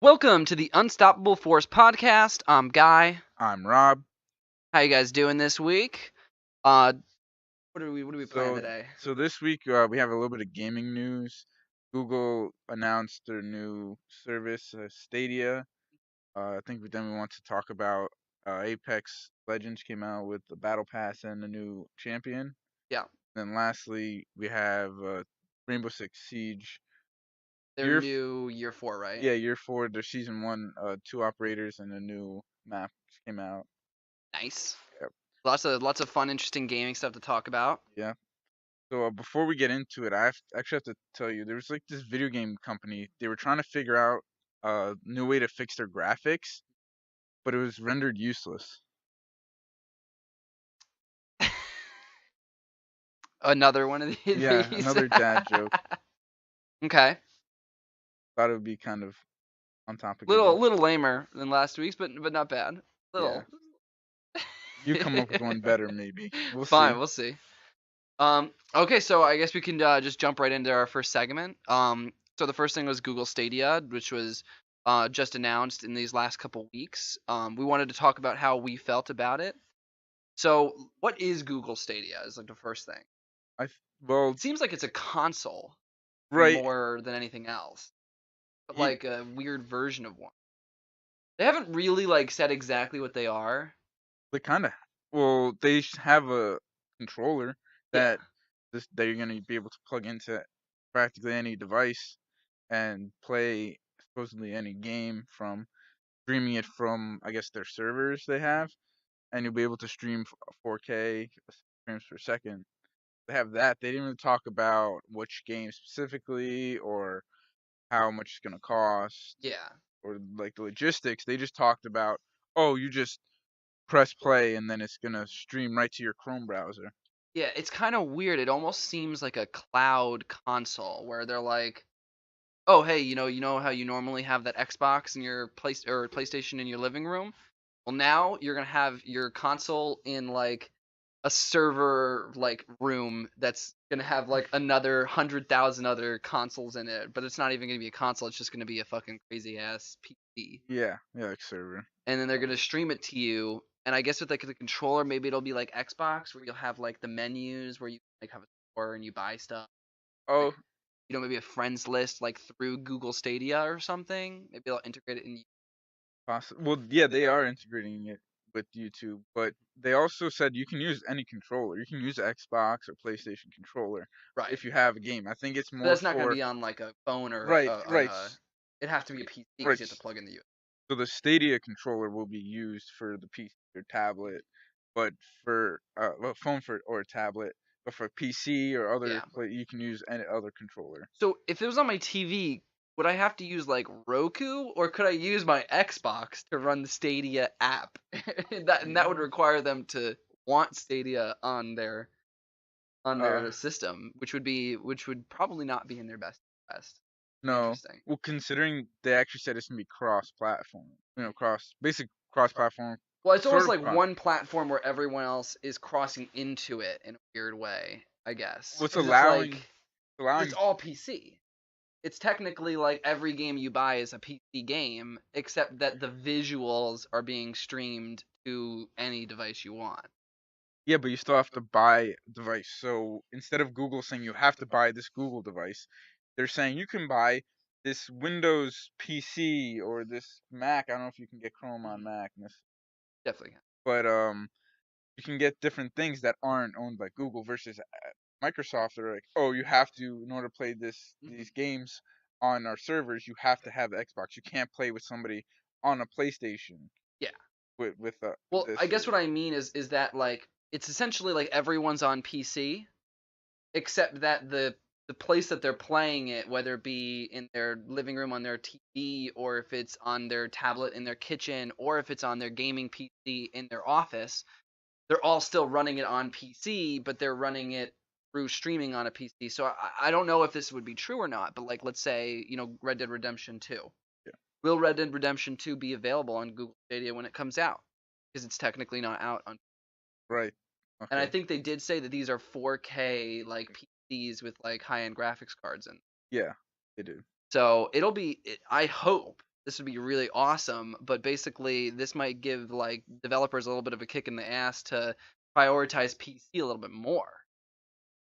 Welcome to the Unstoppable Force podcast. I'm Guy. I'm Rob. How you guys doing this week? Uh, what are we playing So, today? so this week we have a little bit of gaming news. Google announced their new service, Stadia. I think then we want to talk about Apex Legends came out with the Battle Pass and a new champion. Yeah, Then lastly, we have Rainbow Six Siege. they're Year, f- new year 4, right? yeah, year four. Their season one, two operators and a new map came out. Nice. Yep. Lots of fun, interesting gaming stuff to talk about. Yeah. So before we get into it, actually have to tell you there was like this video game company. They were trying to figure out a new way to fix their graphics, but it was rendered useless. Another one of Yeah, these. another dad joke. Okay, Thought it would be kind of on topic little again. little lamer than last week's, but not bad. Yeah, Little. you come up with one better maybe. We'll Fine, see. we'll see. Okay, so I guess we can just jump right into our first segment. So the first thing was Google Stadia, which was just announced in these last couple weeks. We wanted to talk about how we felt about it. So, what is Google Stadia? Is like the first thing. Well, It seems like it's a console right. more than anything else, but Ye- like a weird version of one. They haven't really like said exactly what they are. they kind of they have a controller Yeah, that that you're gonna be able to plug into practically any device and play supposedly any game from streaming it from I guess their servers they have, and you'll be able to stream 4K frames per second. They have that. They didn't really talk about which game specifically or how much it's gonna cost yeah. or like the logistics. They just talked about, oh, you just press play and then it's gonna stream right to your Chrome browser. Yeah, it's kind of weird. It almost seems like a cloud console where they're like, "Oh, hey, you know how you normally have that Xbox in your place or PlayStation in your living room? Well, now you're gonna have your console in like a server like room that's gonna have like another 100,000 other consoles in it, but it's not even gonna be a console. It's just gonna be a fucking crazy ass PC, Yeah, yeah, like server. and then they're gonna stream it to you. And I guess with like the controller, maybe it'll be like Xbox, where you'll have like the menus where you like have a store and you buy stuff. Like Oh, maybe a friends list like through Google Stadia or something. Maybe they'll integrate it in. Well, yeah, they are integrating it with YouTube, but they also said you can use any controller. You can use Xbox or PlayStation controller Right. if you have a game. I think it's But more that's not going to for be on like a phone or right, on right, a. It has to be a PC because right. you have to plug in the USB. So the Stadia controller will be used for the PC or tablet, but for a phone for or a tablet, but for PC or other Yeah. play, you can use any other controller. So if it was on my TV, would I have to use like Roku or could I use my Xbox to run the Stadia app? And that would Mm, require them to want Stadia on Uh, their system, which would probably not be in their best interest. no. Interesting. Well, considering they actually said it's gonna be cross-platform, basic cross-platform, Well, it's sort almost of like cross. one platform where everyone else is crossing into it in a weird way, I guess. What's Because it's allowing like it's allowing all PC. It's technically like every game you buy is a PC game, except that the visuals are being streamed to any device you want. Yeah, but you still have to buy a device. So instead of Google saying you have to buy this Google device, they're saying you can buy this Windows PC or this Mac. I don't know if you can get Chrome on Mhm. Mac, Definitely. but you can get different things that aren't owned by Google versus Microsoft. They're like, oh, you have to in order to play Mhm. these games on our servers, you have to have the Xbox. You can't play with somebody on a PlayStation Yeah. with Well, this I guess or what I mean is that like it's essentially like everyone's on PC, except that the place that they're playing it, whether it be in their living room on their TV, or if it's on their tablet in their kitchen, or if it's on their gaming PC in their office, they're all still running it on PC, but they're running it through streaming on a PC. So I don't know if this would be true or not, but like let's say Red Dead Redemption 2. yeah, Will Red Dead Redemption 2 be available on Google Stadia when it comes out? Because it's technically not out on. right. And I Okay. think they did say that these are 4K like PCs with like high-end graphics cards in. Yeah, they do. So it'll be. I hope this would be really awesome, but basically this might give like developers a little bit of a kick in the ass to prioritize PC a little bit more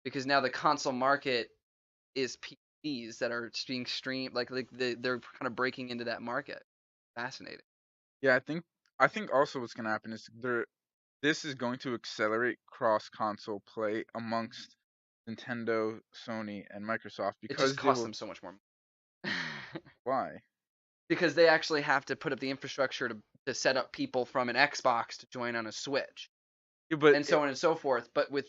because now the console market is PCs that are being streamed they're kind of breaking into that market. Fascinating. Yeah, I think also what's gonna happen is this is going to accelerate cross console play amongst Nintendo, Sony, and Microsoft It just because they costs will. them so much more money. Why? Because they actually have to put up the infrastructure to set up people from an Xbox to join on a Switch Yeah, but and so on and so forth. But with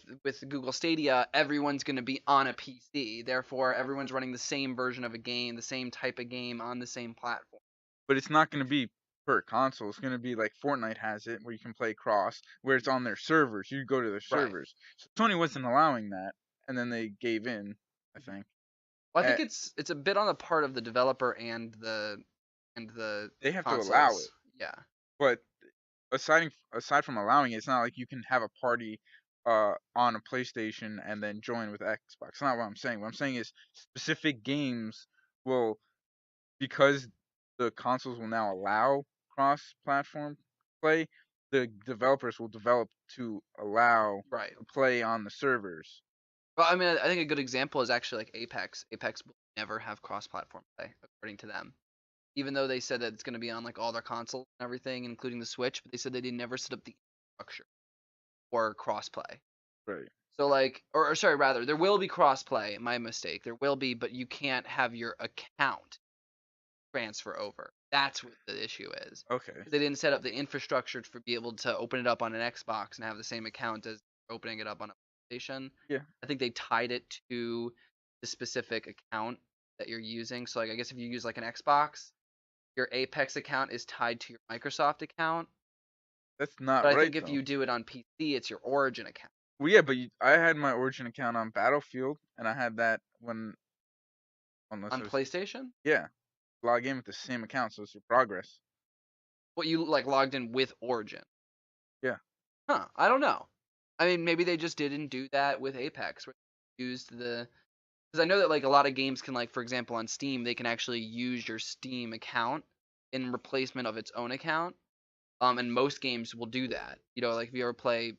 Google Stadia, everyone's going to be on a PC. Therefore, everyone's running the same version of a game, the same type of game on the same platform. it's not gonna be per console. It's gonna be like Fortnite has it, where you can play cross, where it's on their servers. You go to their Right. servers. So Sony wasn't allowing that, and then they gave in. I think. Well, I Uh, think it's a bit on the part of the developer and the they have to allow it, consoles. Yeah. but aside from allowing it, it's not like you can have a party on a PlayStation and then join with Xbox. That's not what I'm saying. What I'm saying is specific games will, because the consoles will now allow cross-platform play, the developers will develop to allow Right. play on the servers. Well, I mean, I think a good example is actually like Apex. Apex will never have cross-platform play, according to them. Even though they said that it's going to be on like all their consoles and everything, including the Switch, but they said they did never set up the infrastructure for crossplay. Right. So like, or sorry, rather, there will be crossplay. My mistake. There will be, but you can't have your account transfer over. That's what the issue is. Okay. They didn't set up the infrastructure to be able to open it up on an Xbox and have the same account as opening it up on a PlayStation. Yeah. I think they tied it to the specific account that you're using. So like, I guess if you use like an Xbox, your Apex account is tied to your Microsoft account. That's not But I right think if though. you do it on PC, it's your Origin account. Well, yeah, but I had my Origin account on Battlefield, and I had that when, unless On it was, PlayStation? yeah, log in with the same account, so it's your progress. What, you like logged in with Origin? Yeah. Huh, I don't know. I mean, maybe they just didn't do that with Apex, where they used the because I know that like a lot of games can like for example on Steam, they can actually use your Steam account in replacement of its own account. And most games will do that. You know, like if you ever play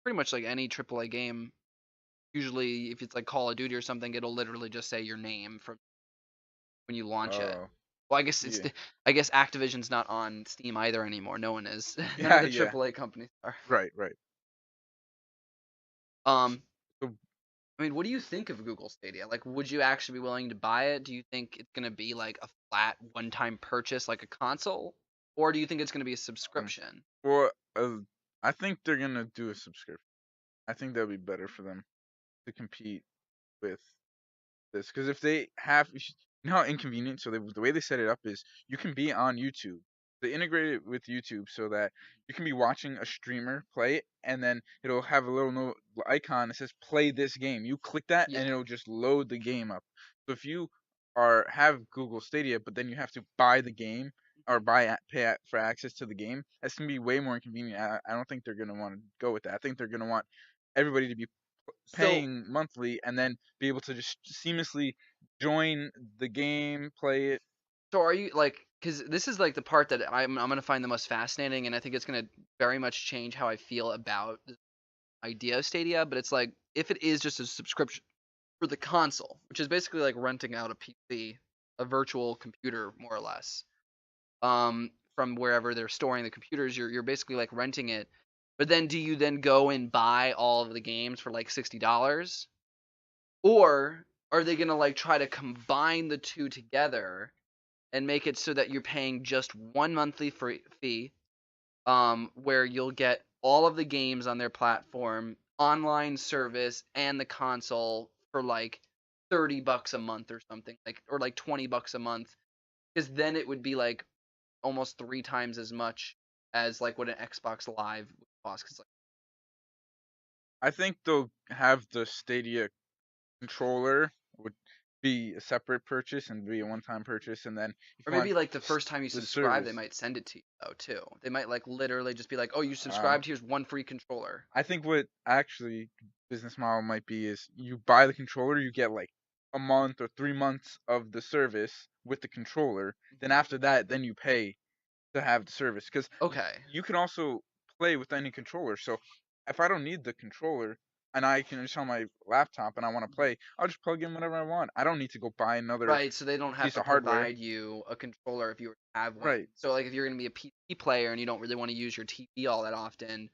pretty much like any AAA game, usually if it's like Call of Duty or something, it'll literally just say your name from when you launch it. Oh, Well, I guess yeah. I guess Activision's not on Steam either anymore. No one is. None of Yeah, the yeah. AAA companies are. Right, right. Um, So, I mean, what do you think of Google Stadia? Like, would you actually be willing to buy it? Do you think it's gonna be like a flat one-time purchase like a console, or do you think it's gonna be a um, subscription? for I think they're gonna do a subscription. I think that'll be better for them to compete with this, because if they have, you know how inconvenient. So the way they set it up is you can be on YouTube. They integrate it with YouTube so that you can be watching a streamer play it, and then it'll have a little icon that says "Play this game." You click that, Yeah. and it'll just load the game up. So if you have Google Stadia, but then you have to buy the game or pay for access to the game, that's gonna be way more inconvenient. I don't think they're gonna want to go with that. I think they're gonna want everybody to be So, paying monthly and then be able to just seamlessly join the game, play it. so are you like? Because this is like the part that I'm gonna find the most fascinating, and I think it's gonna very much change how I feel about the idea of Stadia. But it's like if it is just a subscription for the console, which is basically like renting out a PC, a virtual computer, more or less, from wherever they're storing the computers. You're basically like renting it. But then do you then go and buy all of the games for like $60? Or are they gonna like try to combine the two together and make it so that you're paying just one monthly fee, where you'll get all of the games on their platform, online service, and the console for like $30 a month or something, like or like $20 a month, because then it would be like almost three times as much as like what an Xbox Live would cost. Cause like, I think they'll have the Stadia controller would be a separate purchase and be a one-time purchase, and then if or you want maybe like the first time you the subscribe, they service. might send it to you though too. They might like literally just be like, "Oh, you Uh, subscribed. Here's one free controller." I think what actually business model might be is you buy the controller, you get like a month or 3 months of the service with the controller. Then after that, then you pay to have the service because Okay. you can also play with any controller. So if I don't need the controller and I can just on my laptop and I want to play, I'll just plug in whatever I want. I don't need to go buy another Right, so they don't have piece to of hardware. provide you a controller if you were to have one. Right. So like if you're gonna be a PC player and you don't really want to use your TV all that often,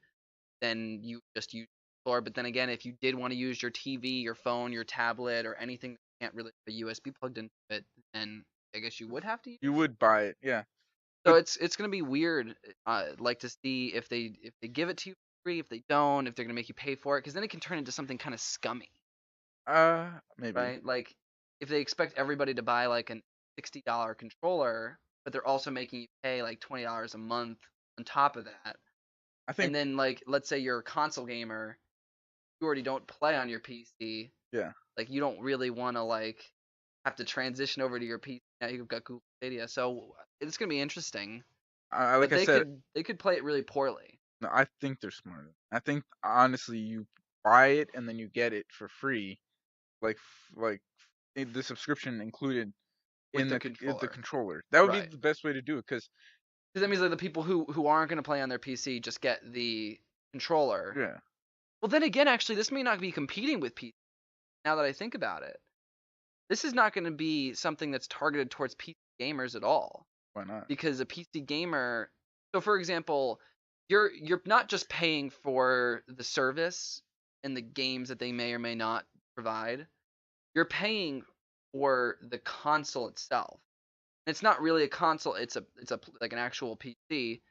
then you just use the controller. But then again, if you did want to use your TV, your phone, your tablet, or anything that can't really have a USB plugged into it, then I guess you would have to use You it. would buy it, yeah. So But it's gonna be weird, like to see if they give it to you for free, if they don't, if they're gonna make you pay for it, because then it can turn into something kind of scummy, maybe. right? Like if they expect everybody to buy like an $60 controller, but they're also making you pay like $20 a month on top of that, I and think then like let's say you're a console gamer, you already don't play on your PC, yeah. like you don't really want to like have to transition over to your PC. Now you've got Google Stadia, so it's gonna be interesting. Like But I they said, could play it really poorly. no, I think they're smarter. I think honestly, you buy it and then you get it for free, like the subscription included With in the the controller. controller. That would be Right. the best way to do it because Because that means like the people who aren't going to play on their PC just get the controller. yeah, Well, then again, actually, this may not be competing with PC. Now that I think about it, this is not going to be something that's targeted towards PC gamers at all. why not? Because a PC gamer, so for example, you're not just paying for the service and the games that they may or may not provide. You're paying for the console itself. It's not really a console, it's a like an actual PC.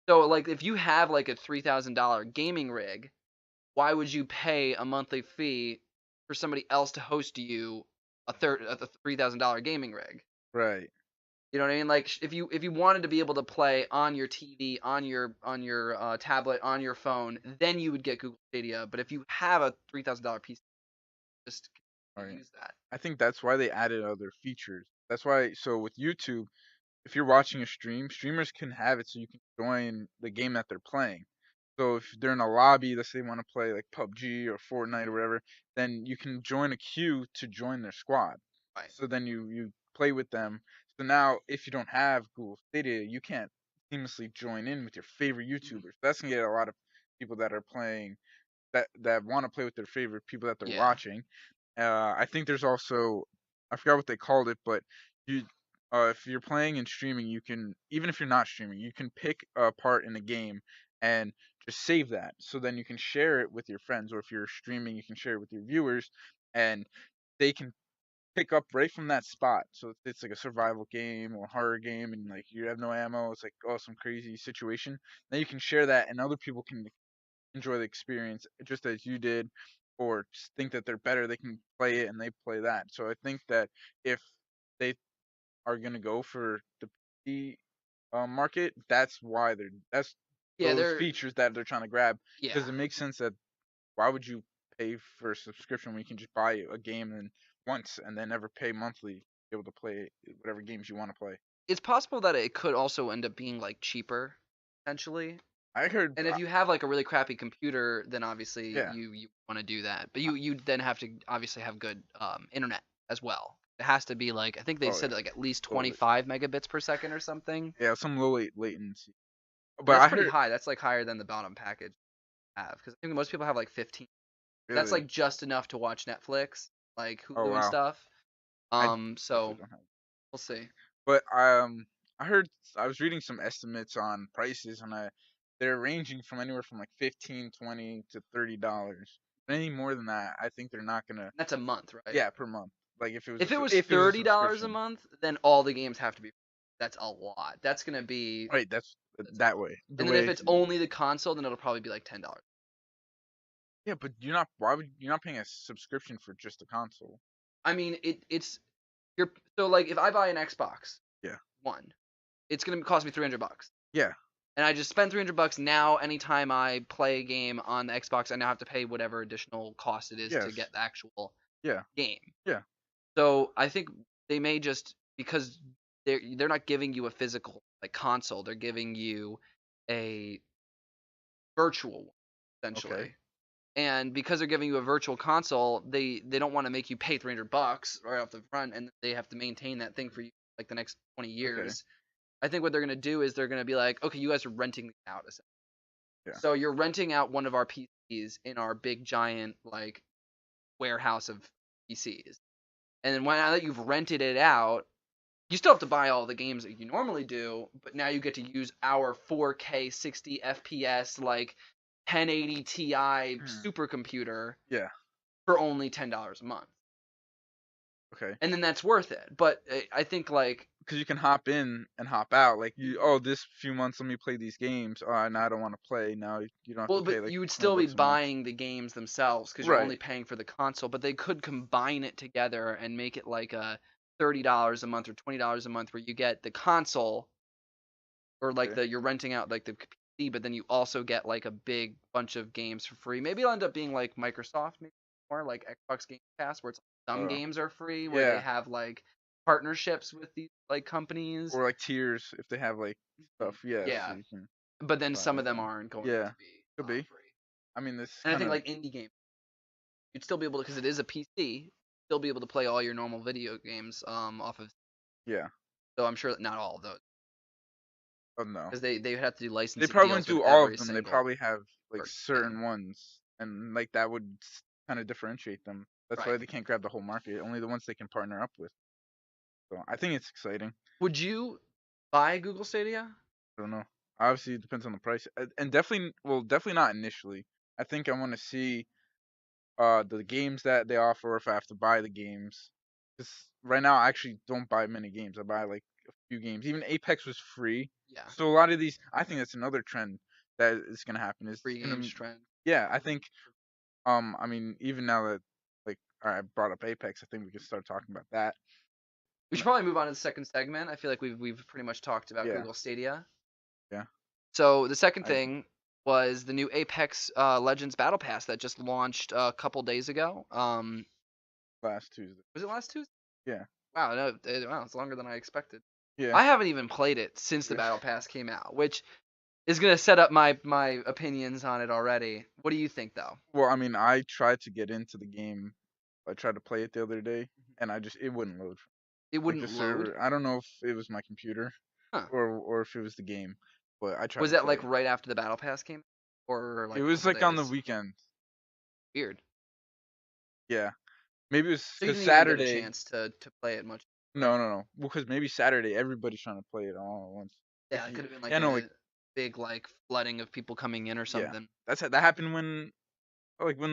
So like if you have like a $3,000 gaming rig, why would you pay a monthly fee for somebody else to host you a $3,000 gaming rig? Right. You know what I mean? Like if you wanted to be able to play on your TV, on your tablet, on your phone, then you would get Google Stadia. But if you have a $3,000 PC, just Right. use that. I think that's why they added other features. That's why. So with YouTube, if you're watching a stream, streamers can have it so you can join the game that they're playing. So if they're in a lobby, let's say they want to play like PUBG or Fortnite or whatever, then you can join a queue to join their squad. Right. So then you play with them. So now if you don't have Google Stadia, you can't seamlessly join in with your favorite Mhm. YouTubers. That's gonna get a lot of people that are playing that want to play with their favorite people that they're Yeah. watching. I think there's also I forgot what they called it, but you if you're playing and streaming, you can even if you're not streaming, you can pick a part in the game and just save that. So then you can share it with your friends, or if you're streaming, you can share it with your viewers, and they can pick up right from that spot. So it's like a survival game or horror game, and like you have no ammo. It's like oh some crazy situation. Then you can share that, and other people can enjoy the experience just as you did or just think that they're better, they can play it and they play that. So I think that if they are going to go for the PC market, that's why that's Yeah, those they're features that they're trying to grab yeah. because it makes sense that why would you pay for a subscription when you can just buy a game and once and then never pay monthly to be able to play whatever games you want to play. It's possible that it could also end up being like cheaper, potentially. I heard, And if you have like a really crappy computer, then obviously yeah, you want to do that. But you then have to obviously have good internet as well. It has to be like I think they oh said yeah, like at least totally, 25 megabits per second or something. yeah, some low latency. And But that's I pretty heard high. That's like higher than the bottom package have because I think most people have like 15. That's really, like just enough to watch Netflix, like oh Hulu and wow, stuff. I So definitely don't have. we'll see. But I heard I was reading some estimates on prices, and they're ranging from anywhere from like 15, 20 to $30. Any more than that, I think they're not gonna. That's a month, right? Yeah, per month. Like if it was If it was if it was a $30 a subscription, month, then all the games have to be. That's a lot. That's gonna be. right? That's That's a that lot. way. The And then if way. it's only the console, then it'll probably be like $10. Yeah, but you're not. Why would you're not paying a subscription for just a console? I mean, it's you're so like if I buy an Xbox Yeah. One, it's gonna cost me $300. Yeah. And I just spend $300 now. Anytime I play a game on the Xbox, I now have to pay whatever additional cost it is to Yes. get the actual Yeah. game. Yeah. So I think they may just because they're not giving you a physical like console, they're giving you a virtual one Okay. essentially. And because they're giving you a virtual console, they don't want to make you pay $300 right off the front, and they have to maintain that thing for you like like the next 20 Okay. years. I think what they're gonna do is they're gonna be like, okay, you guys are renting these out, essentially. Yeah. So you're renting out one of our PCs in our big giant like warehouse of PCs, and then now that you've rented it out, you still have to buy all the games that you normally do, but now you get to use our 4K 60 FPS like 1080 Ti Hmm. supercomputer Yeah. for only $10 a month, Okay. and then that's worth it. But I think like Because you can hop in and hop out. Like this few months, let me play these games. Oh, now I don't want to play. Now you don't have to well, pay but like you would 20 still be bucks a month. buying the games themselves because you're Right. only paying for the console. But they could combine it together and make it like a $30 a month or $20 a month, where you get the console or like Okay. you're renting out like the PC, but then you also get like a big bunch of games for free. Maybe it'll end up being like Microsoft, maybe more like Xbox Game Pass, where it's like some Uh, games are free, where they yeah. have like partnerships with these like companies. Or like tiers if they have like Mhm. stuff. Yeah. So Yeah, you can but then buy some of them everything. aren't going Yeah. to be Could be. free. I mean, this And I kind think of. like indie games, you'd still be able to, because it is a PC, still be able to play all your normal video games off of. Yeah. So I'm sure that not all of those, Oh no. because they would have to do They licensing probably wouldn't deals with do all of every them. They single probably have like game. certain ones, and like that would kind of differentiate them. That's Right. why they can't grab the whole market. Only the ones they can partner up with. So I think it's exciting. Would you buy Google Stadia? I don't know. Obviously, it depends on the price, and definitely, well, definitely not initially. I think I want to see the games that they offer, if I have to buy the games. Because right now, I actually don't buy many games. I buy like a few games. Even Apex was free, Yeah, so a lot of these, I think that's another trend that is gonna happen. Is free gonna, games trend. yeah, I think I mean, even now that like I brought up Apex, I think we can start talking about that. We And should probably move on to the second segment. I feel like we've pretty much talked about yeah, Google Stadia. yeah, So the second I agree. thing was the new Apex Legends Battle Pass that just launched a couple days ago. Last Tuesday. Was it last Tuesday? Yeah, Wow, no, wow, it's longer than I expected. yeah. I haven't even played it since the Battle Pass came out, which is gonna set up my opinions on it already. What do you think though? Well, I mean, I tried to get into the game. I tried to play it the other day, and it wouldn't load. It Like the wouldn't load? server, I don't know if it was my computer Huh. or if it was the game, but I tried Was to that play like it. right after the Battle Pass came, or It like a was couple like on the days? weekend. Weird. Yeah, maybe it was So you because didn't even get a Saturday. chance to play it much. No, no, no. Because maybe Saturday everybody's trying to play it all at once. Yeah, Like it could have been yeah, like no, like a big like flooding of people coming in or yeah, something. that happened when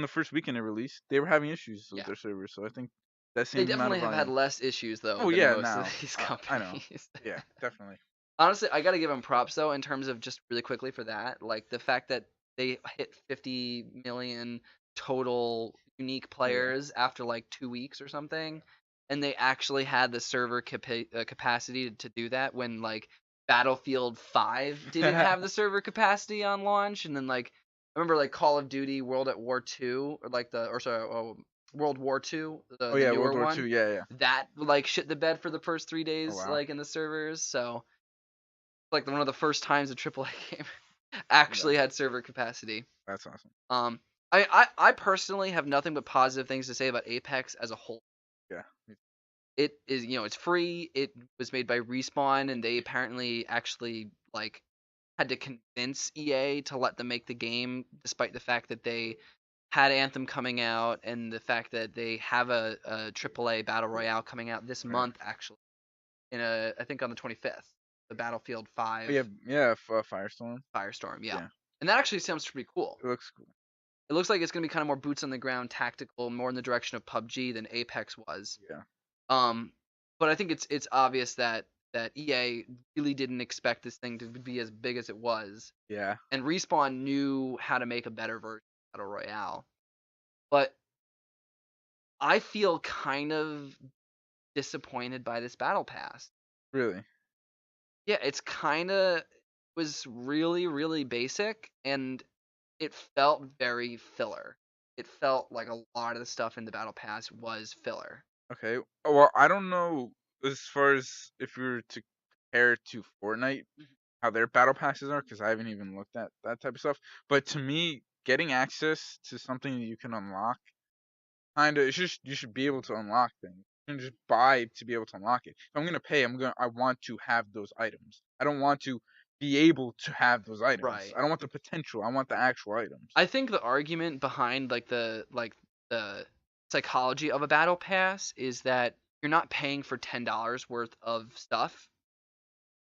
the first weekend it released, they were having issues with Yeah. their servers. So I think that They same amount definitely of have had volume. less issues though Oh than yeah, most of now these I know. companies. Yeah, definitely. Honestly, I got to give them props though in terms of just really quickly for that. Like the fact that they hit 50 million total unique Yeah. players after like 2 weeks or something, and they actually had the server capacity to do that when like Battlefield 5 didn't have the server capacity on launch, and then like I remember like Call of Duty World at War 2 or like the or sorry, World War 2, Oh the yeah, newer World War Two. one, Yeah, yeah. that like shit the bed for the first 3 Oh days wow, like in the servers. So like one of the first times a AAA game that, actually had server capacity. that's awesome. Um, I personally have nothing but positive things to say about Apex as a whole. Yeah, It is, it's free. It was made by Respawn, and they apparently actually like had to convince EA to let them make the game, despite the fact that they had Anthem coming out and the fact that they have a AAA battle royale coming out this right. month actually I think on the 25th, the Battlefield Oh 5 yeah, yeah. Firestorm. Firestorm, yeah. Yeah, And that actually sounds pretty cool. it looks cool. It looks like it's gonna be kind of more boots on the ground, tactical, more in the direction of PUBG than Apex was. Yeah, Um, but I think it's obvious that EA really didn't expect this thing to be as big as it was, yeah. and Respawn knew how to make a better version of Battle Royale. But I feel kind of disappointed by this Battle Pass. Really. Yeah, it's kind of was really really basic, and it felt very filler. It felt like a lot of the stuff in the Battle Pass was filler. Okay. Well, I don't know as far as if we were to compare it to Fortnite, how their battle passes are, because I haven't even looked at that type of stuff. But to me, getting access to something that you can unlock, kind of, you should be able to unlock things. can just buy to be able to unlock it. If I'm gonna pay, I want to have those items. I don't want to be able to have those items. Right. I don't want the potential. I want the actual items. I think the argument behind the psychology of a battle pass is that you're not paying for $10 worth of stuff.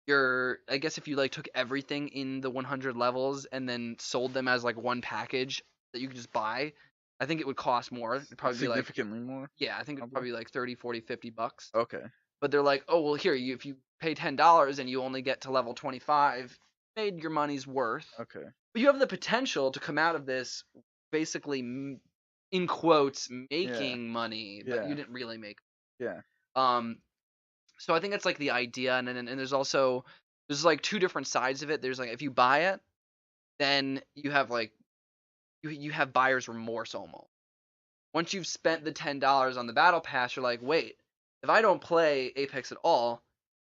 I guess if you like took everything in the 100 levels and then sold them as like one package that you could just buy, I think it would cost more. It'd probably be like, Significantly more, yeah, I think it'd probably. probably be like 30, 40, $50. Okay. But they're like, oh well, here if you pay $10 and you only get to level 25, you made your money's worth. Okay. But you have the potential to come out of this basically, in quotes, Yeah. making money, but you Yeah. didn't really make. Yeah. Um, so I think that's like the idea, and there's also there's like two different sides of it. There's like if you buy it, then you have like you have buyer's remorse almost. Once you've spent the $10 on the battle pass, you're like, wait, if I don't play Apex at all,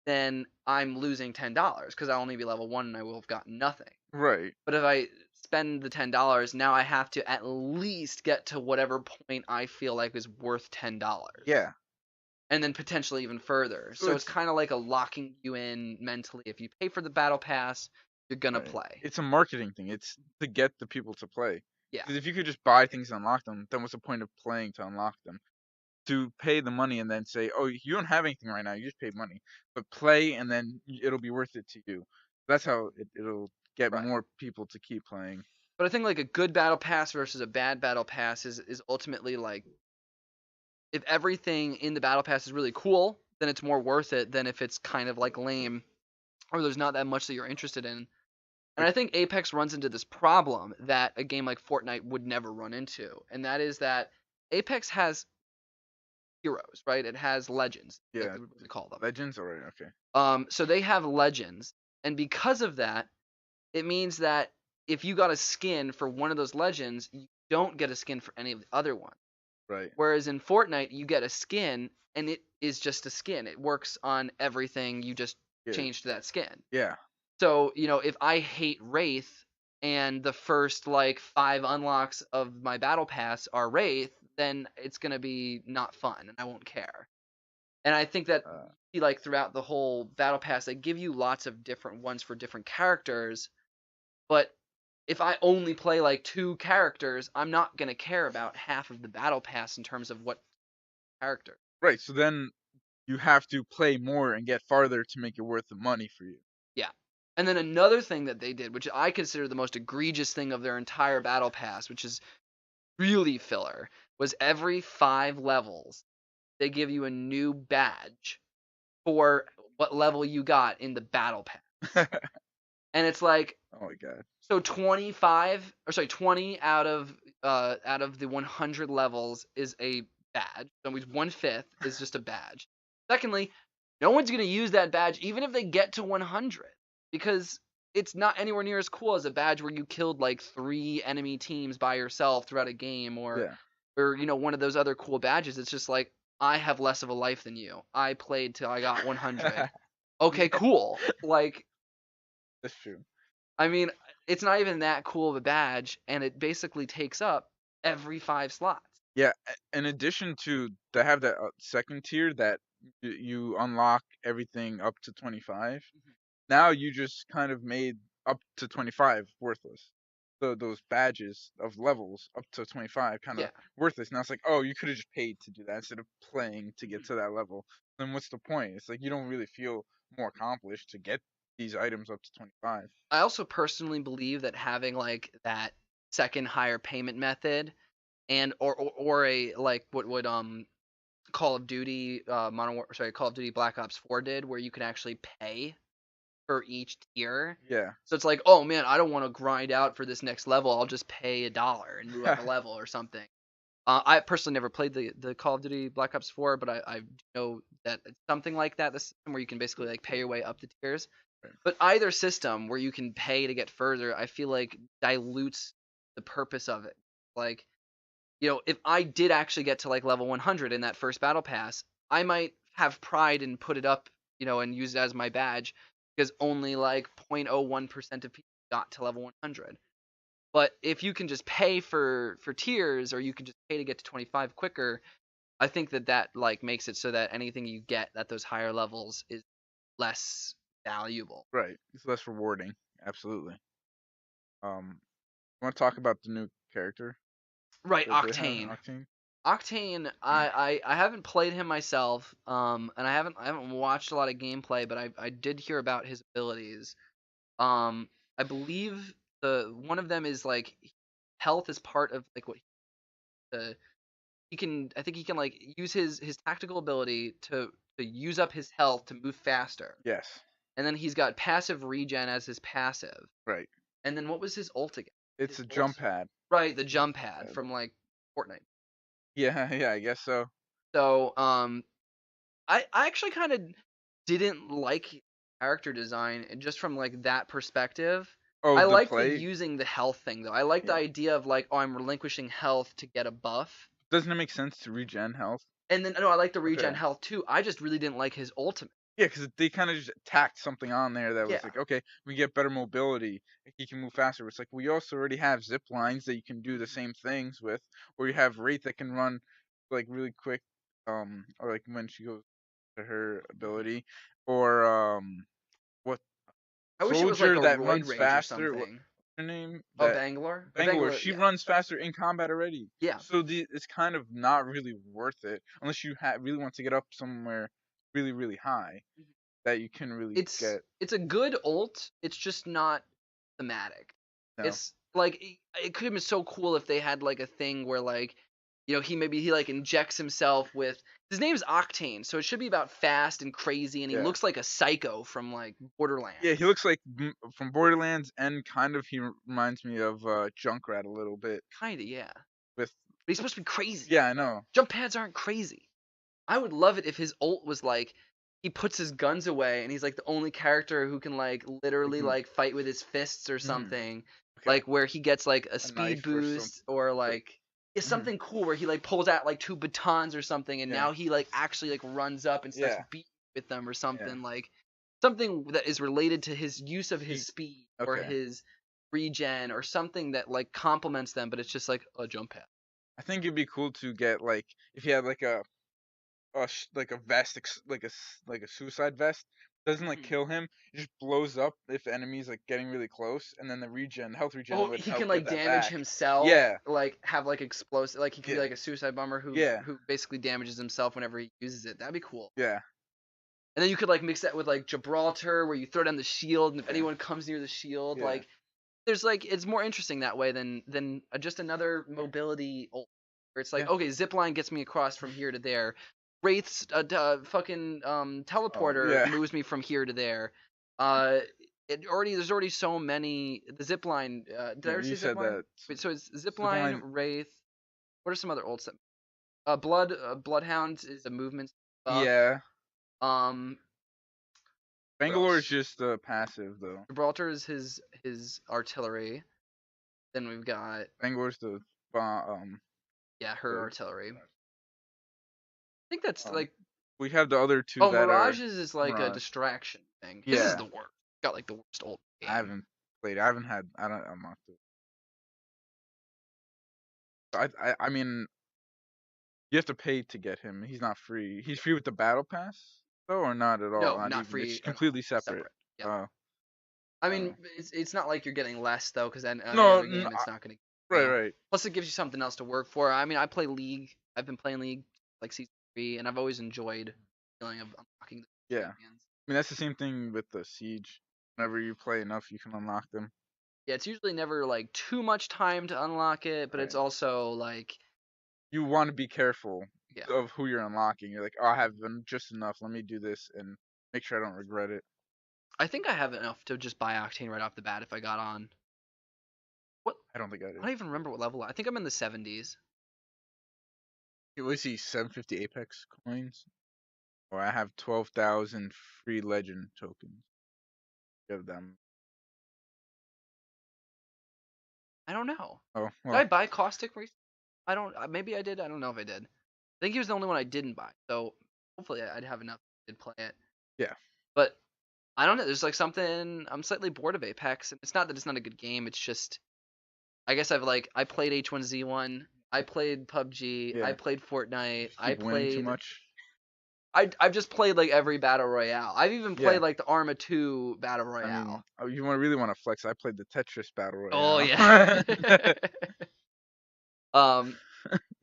then I'm losing $10 because I'll only be level 1 and I will have gotten nothing. Right. But if I spend the $10, now I have to at least get to whatever point I feel like is worth $10. Yeah. And then potentially even further. So So it's kind of like a locking you in mentally. If you pay for the battle pass, you're gonna right. play. It's a marketing thing. It's to get the people to play. Yeah. Because if you could just buy things and unlock them, then what's the point of playing to unlock them? To pay the money and then say, "Oh, you don't have anything right now. You just paid money, but play and then it'll be worth it to you." That's how it'll get Right. more people to keep playing. But I think like a good battle pass versus a bad battle pass is ultimately like if everything in the battle pass is really cool, then it's more worth it than if it's kind of like lame or there's not that much that you're interested in. And I think Apex runs into this problem that a game like Fortnite would never run into, and that is that Apex has heroes, right? It has legends, like Yeah, they call them. Legends, alright, okay. So they have legends, and because of that, it means that if you got a skin for one of those legends, you don't get a skin for any of the other ones. Right. Whereas in Fortnite, you get a skin, and it is just a skin. It works on everything. You just Yeah. change to that skin. Yeah. So, if I hate Wraith and the first like 5 unlocks of my battle pass are Wraith, then it's gonna be not fun and I won't care. And I think that like throughout the whole battle pass, they give you lots of different ones for different characters, but if I only play like 2 characters, I'm not gonna care about half of the battle pass in terms of what character. Right, so then you have to play more and get farther to make it worth the money for you. Yeah. And then another thing that they did, which I consider the most egregious thing of their entire battle pass, which is really filler, was every 5 levels they give you a new badge for what level you got in the battle pass. And it's like, Oh my god. so 20 out of the 100 levels is a badge. So 1/5 is just a badge. Secondly, no one's gonna use that badge even if they get to 100 because it's not anywhere near as cool as a badge where you killed like 3 enemy teams by yourself throughout a game Yeah. or one of those other cool badges. It's just like I have less of a life than you. I played till I got 100. Okay, cool. Like That's true. I mean, it's not even that cool of a badge, and it basically takes up every 5 slots. Yeah, in addition to they have that second tier that you unlock everything up to 25. Now you just kind of made up to 25 worthless. Those badges of levels up to 25 kind of Yeah. worthless. Now it's like, oh, you could have just paid to do that instead of playing to get to that level. Then what's the point? It's like you don't really feel more accomplished to get these items up to 25. I also personally believe that having like that second higher payment method and or a like what would Call of Duty Call of Duty Black Ops 4 did where you can actually pay for each tier. Yeah. So it's like, oh man, I don't want to grind out for this next level. I'll just pay $1 and move up a level or something. I personally never played the Call of Duty Black Ops 4, but I know that it's something like that. The system where you can basically like pay your way up the tiers. Right. But either system where you can pay to get further, I feel like dilutes the purpose of it. Like, if I did actually get to like level 100 in that first battle pass, I might have pride and put it up, and use it as my badge because only like 0.01% of people got to level 100. But if you can just pay for tiers or you can just pay to get to 25 quicker, I think that like makes it so that anything you get at those higher levels is less valuable. Right. It's less rewarding. Absolutely. You want to talk about the new character Right, that they have, Octane. Octane? Octane, I haven't played him myself, and I haven't watched a lot of gameplay, but I did hear about his abilities. I believe the one of them is like health is part of like what the he can. I think he can like use his tactical ability to use up his health to move faster, Yes. and then he's got passive regen as his passive, Right. and then what was his ult again? It's His a ult, jump pad. right? The jump pad from like Fortnite. Yeah, yeah, I guess so. So I actually kind of didn't like character design and just from like that perspective. Oh, I the like the play? using the health thing though. I like the Yeah. idea of like, oh, I'm relinquishing health to get a buff. Doesn't it make sense to regen health? And then no, I like the regen Okay. health too. I just really didn't like his ultimate. Yeah, because they kind of just tacked something on there that was Yeah. like, okay, we get better mobility. He can move faster. It's like we also already have zip lines that you can do the same things with, or you have Wraith that can run like really quick, or like when she goes to her ability, or what I wish it was like a soldier that roid runs rage or faster. What's something. her name? Oh, That Bangalore? Bangalore. Bangalore, She yeah. runs faster in combat already. Yeah. So it's kind of not really worth it unless you really want to get up somewhere really really high that you can really get. It's a good ult. It's just not thematic. No. It's like it could have been so cool if they had like a thing where like he like injects himself with his name's Octane, so it should be about fast and crazy, and he Yeah. looks like a psycho from like Borderlands. Yeah, he looks like from Borderlands, and kind of he reminds me of Junkrat a little bit. Kinda, yeah. With But he's supposed to be crazy. yeah, I know. Jump pads aren't crazy. I would love it if his ult was like he puts his guns away and he's like the only character who can like literally like fight with his fists or something. Okay. Like where he gets like a speed knife or boost or like it's something cool where he like pulls out like two batons or something and Yeah. now he like actually like runs up and starts Yeah. beating with them or something Yeah. like something that is related to his use of his speed or Okay. his regen or something that like complements them, but it's just like a jump pad. I think it'd be cool to get like if he had like a like a vest, like a suicide vest. Doesn't like kill him. It just blows up if enemies like getting really close, and then the health regen Oh, would he help can get like that damage back. himself. Yeah. Like have like explosive. Like he could be Yeah. like a suicide bomber who Yeah. who basically damages himself whenever he uses it. That'd be cool. Yeah. And then you could like mix that with like Gibraltar, where you throw down the shield, and if Yeah. anyone comes near the shield, Yeah. like there's like it's more interesting that way than just another mobility ult, where it's like Yeah. okay, zipline gets me across from here to there. Wraith's fucking teleporter yeah. moves me from here to there. There's already so many. The zipline. Did I Yeah, already you say said zipline? that. Wait, so it's zipline, Zipline- Wraith. What are some other ults? Bloodhound is a movement buff. Yeah. Bangalore is else? just passive though. Gibraltar is his artillery. Then we've got Bangalore's the her the- artillery. I think that's like we have the other two that Mirage's is like a Mirage. distraction thing. His is Yeah. the worst. Got like the worst ult. I haven't played. I haven't had. I don't. I'm not. I mean, you have to pay to get him. He's not free. He's free with the battle pass though, or not at all. No, not not even. free. It's at all. completely separate. Yeah. I mean, it's not like you're getting less though, because then No, every game it's not gonna. Right, right. Plus, it gives you something else to work for. I mean, I play League. I've been playing League like season 3, and I've always enjoyed the feeling of unlocking the Yeah. champions. I mean, that's the same thing with the Siege. Whenever you play enough, you can unlock them. Yeah, it's usually never like too much time to unlock it, but it's Right. also like You want to be careful Yeah. of who you're unlocking. You're like, oh, I have just enough. Let me do this and make sure I don't regret it. I think I have enough to just buy Octane right off the bat if I got on. I don't think I I did. don't even remember what level. I think I'm in the 70s. Was he 750 Apex coins? Or I have 12,000 free legend tokens. Give them. I don't know. Oh, Did well. I buy Caustic recently? I don't. Maybe I did. I don't know if I did. I think he was the only one I didn't buy. So hopefully I'd have enough to play it. Yeah. But I don't know. There's like something. I'm slightly bored of Apex. It's not that it's not a good game. It's just I guess I played H1Z1. I played PUBG. I Yeah. played Fortnite. Just I keep winning too played. much. I've just played like every battle royale. I've even played Yeah. like the Arma 2 battle I mean, royale. you really want to flex? I played the Tetris battle Oh royale. yeah. um.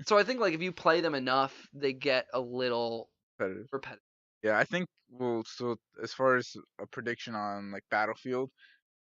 So I think like if you play them enough, they get a little Competitive. repetitive. Yeah, I think so as far as a prediction on like Battlefield,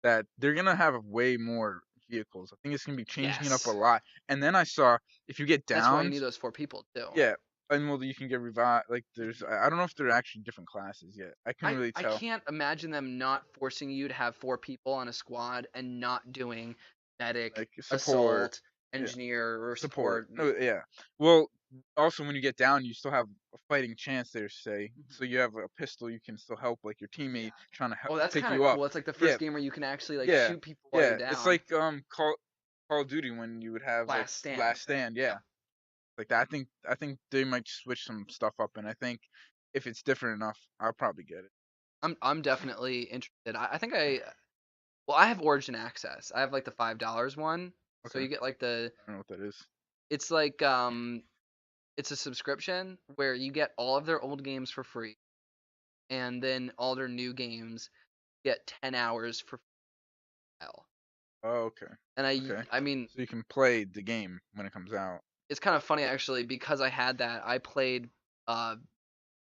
that they're gonna have way more vehicles. I think it's gonna be changing it up a Yes. lot. And then I saw if you get That's why you need downs, those 4 people too. yeah, and well you can get revived. Like there's I don't know if they're actually different classes yet. I couldn't really I tell. can't imagine them not forcing you to have 4 people on a squad and not doing medic, Like support, assault, yeah, engineer, or support. support. No, yeah. Well, also when you get down, you still have a fighting chance there. Say, Mhm. so you have a pistol, you can still help like your Yeah. teammate trying to Oh, that's pick kind of you up. cool. It's like the Yeah, first game where you can actually like yeah, shoot people while you're yeah. It's down. like Call of Duty when you would have like Last stand. Last Stand. Yeah, like that. I think they might switch some stuff up, and I think if it's different enough, I'll probably get it. I'm definitely interested. I think I have Origin Access. I have like the $5 one. So Okay, you get like I don't know what that is. it's like it's a subscription where you get all of their old games for free, and then all their new games get 10 hours for free. Oh, okay, And okay. I mean, So you can play the game when it comes out. it's kind of funny actually because I had that. I played uh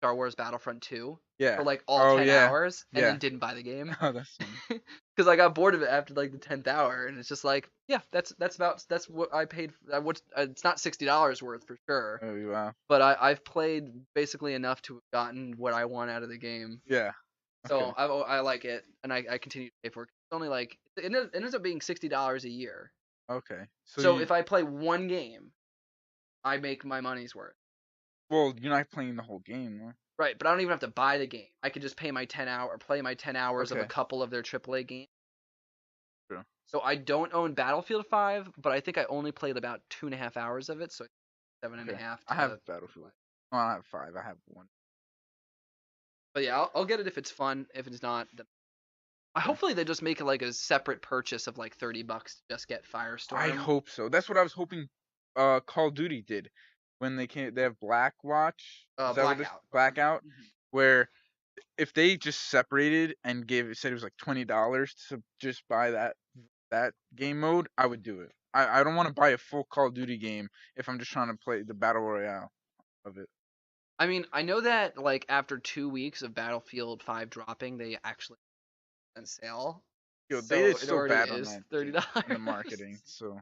Star Wars Battlefront 2 Yeah. for like all Oh 10 yeah. hours and Yeah. then didn't buy the game Oh, that's funny. because I got bored of it after like the 10th hour, and it's just like, yeah, that's what I paid. What's It's not $60 worth for sure, Oh wow. but I've played basically enough to have gotten what I want out of the game. Yeah. So Okay. I like it, and I continue to pay for it. It's only like it ends up being $60 a year. Okay. So So you if I play one game, I make my money's worth. well, you're not playing the whole game, huh? Right, but I don't even have to buy the game. I could just pay my play my 10 hours of a Okay. couple of their AAA games. True. So I don't own Battlefield 5, but I think I only played about 2.5 hours of it, so seven and a Okay. half I have to. Battlefield. Oh, I don't have 5. I have 1. But yeah, I'll get it if it's fun. If it's not, then Okay. hopefully they just make it like a separate purchase of like $30 to just get I Firestorm. hope so. That's what I was hoping Call of Duty did when they have Black Watch. Is that what it is? Blackout. Blackout, Mhm. where if they just separated and said it was like $20 to just buy that game mode, I would do it. I don't want to buy a full Call of Duty game if I'm just trying to play the battle royale of it. I mean, I know that like after 2 weeks of Battlefield 5 dropping, they actually on sale, Yo, they so did it so already bad on is that $30. in the marketing. So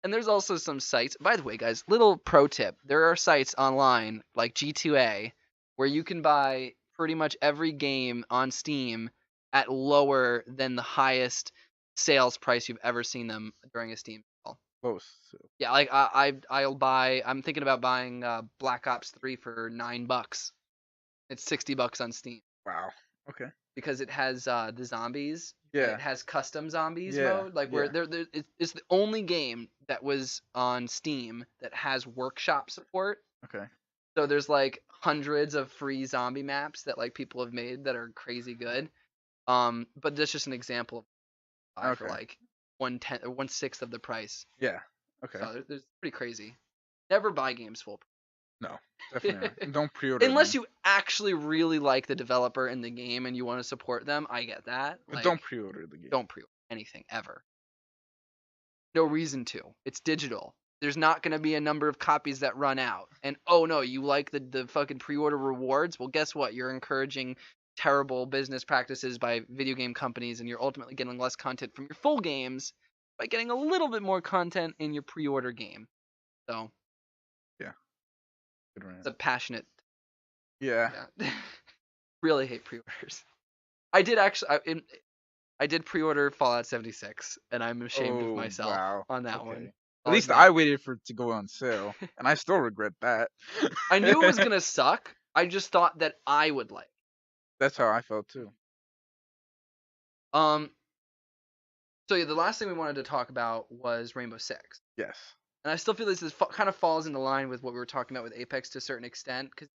And there's also some sites. By the way, guys, little pro tip: there are sites online like G2A where you can buy pretty much every game on Steam at lower than the highest sales price you've ever seen them during a Steam sale. close. So, Yeah, like I'll buy. I'm thinking about buying Black Ops 3 for $9. It's $60 on Steam wow. Okay. because it has the zombies, and Yeah. it has custom zombies Yeah. mode, like where Yeah. it's the only game that was on Steam that has workshop support. Okay. So there's like hundreds of free zombie maps that like people have made that are crazy good. But that's just an example of buy for Okay. like 1/10 or 1/6 of the price. Yeah. Okay. So there's pretty crazy. Never buy games full No, price. definitely not. And don't pre-order Unless them. you actually really like the developer in the game and you want to support them, I get that. But Like, don't pre-order the game. don't pre-order anything ever. No reason to. It's digital. There's not going to be a number of copies that run out. And oh no, you like the fucking pre-order rewards? Well, guess what? You're encouraging terrible business practices by video game companies, and you're ultimately getting less content from your full games by getting a little bit more content in your pre-order game. So, Yeah. Good rant. it's a passionate. Yeah. Yeah. Really hate pre-orders. I did actually. I did pre-order Fallout 76, and I'm ashamed of Oh myself wow. on that Okay. one. At I'll least admit. I waited for it to go on sale, and I still regret that. I knew it was gonna suck. I just thought that I would like. That's how I felt too. Um. So yeah, the last thing we wanted to talk about was Rainbow Six, Yes. and I still feel this is kind of falls into line with what we were talking about with Apex to a certain extent, because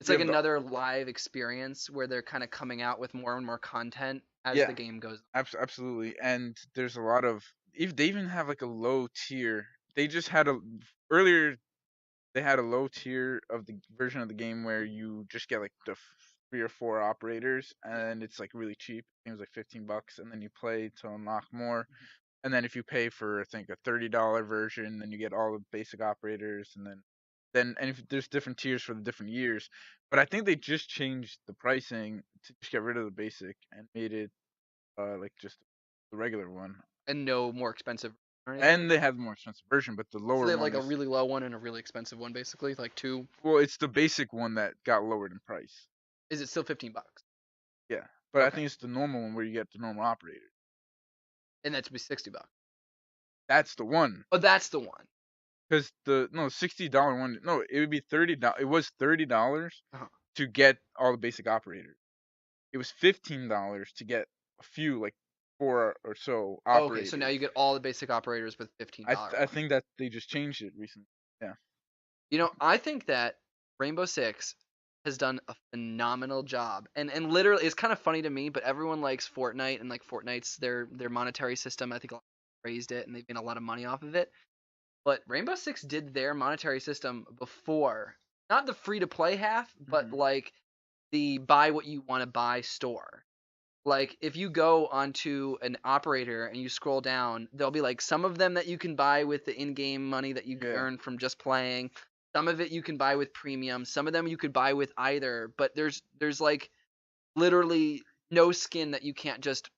it's Yeah. like another live experience where they're kind of coming out with more and more content as Yeah. the game goes. Absolutely. And there's a lot of they even have like a low tier they just had a earlier they had a low tier of the version of the game where you just get like the 3 or 4 operators, Yeah. and it's like really cheap. It was like $15, and then you play to unlock more. And then if you pay for I think a $30 version, then you get all the basic operators, and then and if there's different tiers for the different years. But I think they just changed the pricing to just get rid of the basic and made it like just the regular one. And no more expensive or anything. And they have the more expensive version, but the So lower they have like one a is, really low one and a really expensive one, basically, like two. well, it's the basic one that got lowered in price. Is it still $15? Yeah, but I Okay, think it's the normal one where you get the normal operator. and that to be $60. That's the one. Oh, that's the one. Because the no $60 one, no, it would be $30. It was $30 Uh-huh. to get all the basic operators. It was $15 to get a few, like 4 or so Oh, okay, so now operators. you get all the basic operators with $15 I one. think that they just changed it recently. Yeah. You know, I think that Rainbow Six has done a phenomenal job, and literally, it's kind of funny to me, but everyone likes Fortnite, and like Fortnite's their monetary system. I think a lot of people raised it, and they've made a lot of money off of it. But Rainbow Six did their monetary system before, not the free to play half, but Hmm. like the buy what you want to buy store. Like if you go onto an operator and you scroll down, there'll be like some of them that you can buy with the in-game money that you Yeah. earn from just playing. Some of it you can buy with premium. Some of them you could buy with either, but there's like literally no skin that you can't just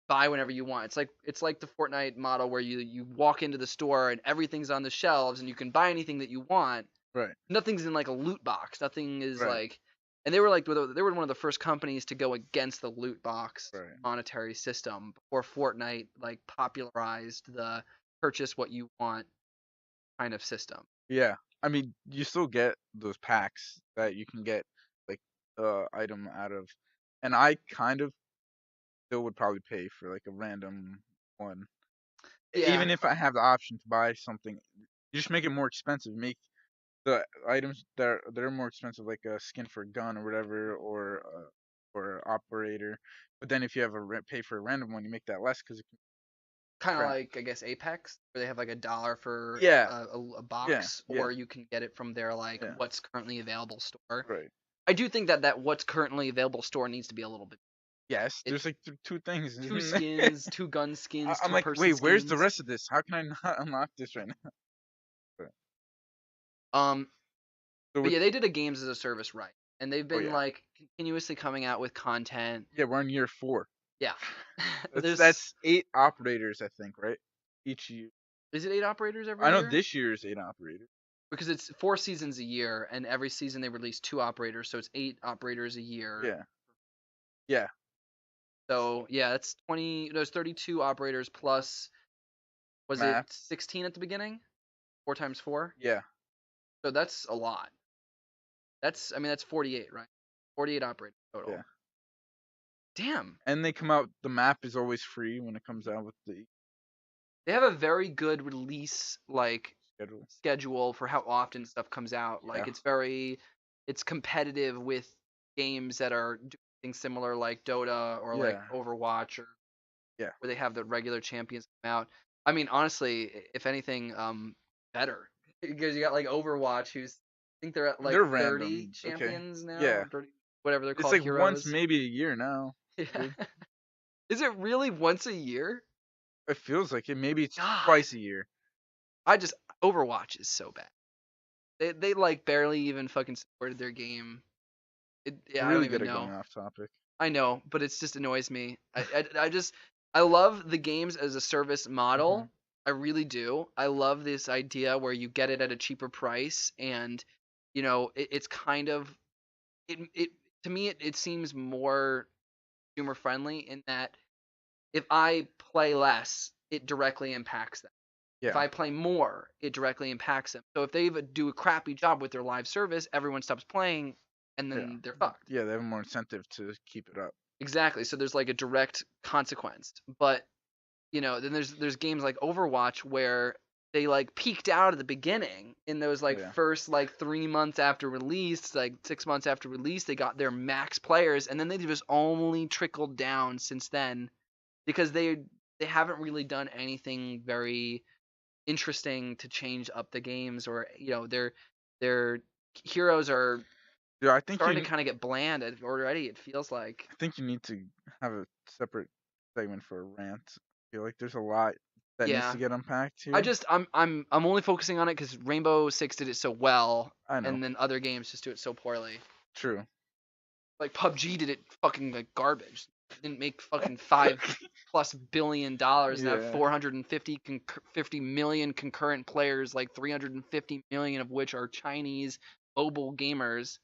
buy whenever you want. It's like the Fortnite model where you walk into the store and everything's on the shelves and you can buy anything that you want. Right. Nothing's in like a loot box. Nothing is Right. like, and they were one of the first companies to go against the loot box Right. monetary system before Fortnite like popularized the purchase what you want kind of system. Yeah. I mean, you still get those packs that you can get like item out of, and I kind of still would probably pay for like a random one. Yeah, Even if I have the option to buy something, you just make it more expensive. Make the items that are more expensive, like a skin for a gun or whatever, or operator. But then if you have pay for a random one, you make that less because it can kind of crap. like I guess Apex, where they have like $1 for Yeah, a yeah, box, yeah, or you can get it from their like yeah. what's currently available store. Right. I do think that what's currently available store needs to be a little bit. Yes, It's there's like two things, two isn't there? skins, two gun skins, I'm two like, person wait, where's the skins. rest of this? How can I not unlock this right now? But, Um, so but with yeah, they did a games as a service right, and they've oh been yeah, like continuously coming out with content. yeah, we're on year 4. Yeah, That's there's that's 8 operators, I think, right? Each year. is it 8 operators I every know year? this year is 8 operators. Because it's 4 seasons a year, and every season they release two operators, so it's 8 operators a year. Yeah, yeah, So yeah, that's 20. There's 32 operators plus. Was it map. 16 at the beginning? 4 times 4. Yeah, So that's a lot. That's 48, right? 48 operators total. yeah. Damn. And they come out. The map is always free when it comes out with the They have a very good release like schedule. schedule for how often stuff comes out. Yeah, Like it's competitive with games that are doing things similar like Dota or like yeah, Overwatch or yeah. where they have the regular champions come out. I mean, honestly, if anything, better because you got like Overwatch, who's I think they're at like They're 30 random. Okay. champions now, Yeah, or 30, whatever they're it's called, like once heroes. maybe a year now. Yeah. Dude. Is it really once a year? It feels like it. Maybe it's God, twice a year. I just Overwatch is so bad. They like barely even fucking supported their game. We're Yeah, I don't really even good at going know. off topic. I know, but it just annoys me. I just I love the games as a service Hmm. model. I really do. I love this idea where you get it at a cheaper price, and it's kind of it to me it seems more consumer friendly in that if I play less, it directly impacts them. If Yeah, I play more, it directly impacts them. So if they do a crappy job with their live service, everyone stops playing, and yeah, then they're fucked. yeah. They have more incentive to keep it up. Exactly. So there's like a direct consequence. But then there's games like Overwatch where they like peaked out at the beginning in those Oh like yeah, first like 3 months after release, like 6 months after release, they got their max players, and then they just only trickled down since then because they haven't really done anything very interesting to change up the games, or their heroes are Yeah, starting to kind of get bland already. It feels like. I think you need to have a separate segment for a rant. I feel like there's a lot that needs Yeah, to get unpacked I here. just I'm only focusing on it because Rainbow Six did it so well, I know. and then other games just do it so poorly. True. Like PUBG did it fucking like garbage. It didn't make fucking $5+ billion and have Yeah. 50 million concurrent players, like 350 million of which are Chinese mobile gamers,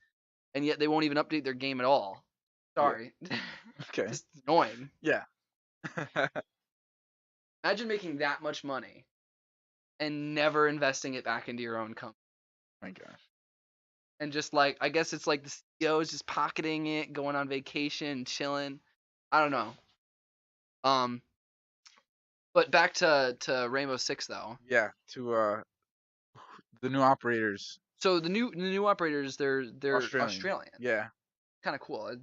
and yet they won't even update their game at all. Yeah. Sorry, Okay. just annoying. Yeah. Imagine making that much money and never investing it back into your own company. My gosh. And just like, I guess it's like the CEO is just pocketing it, going on vacation, chilling. I don't know. Um, but back to Rainbow Six though. Yeah. To the new operators, So the new operators, they're Australian. Australian. Yeah. Kind of cool.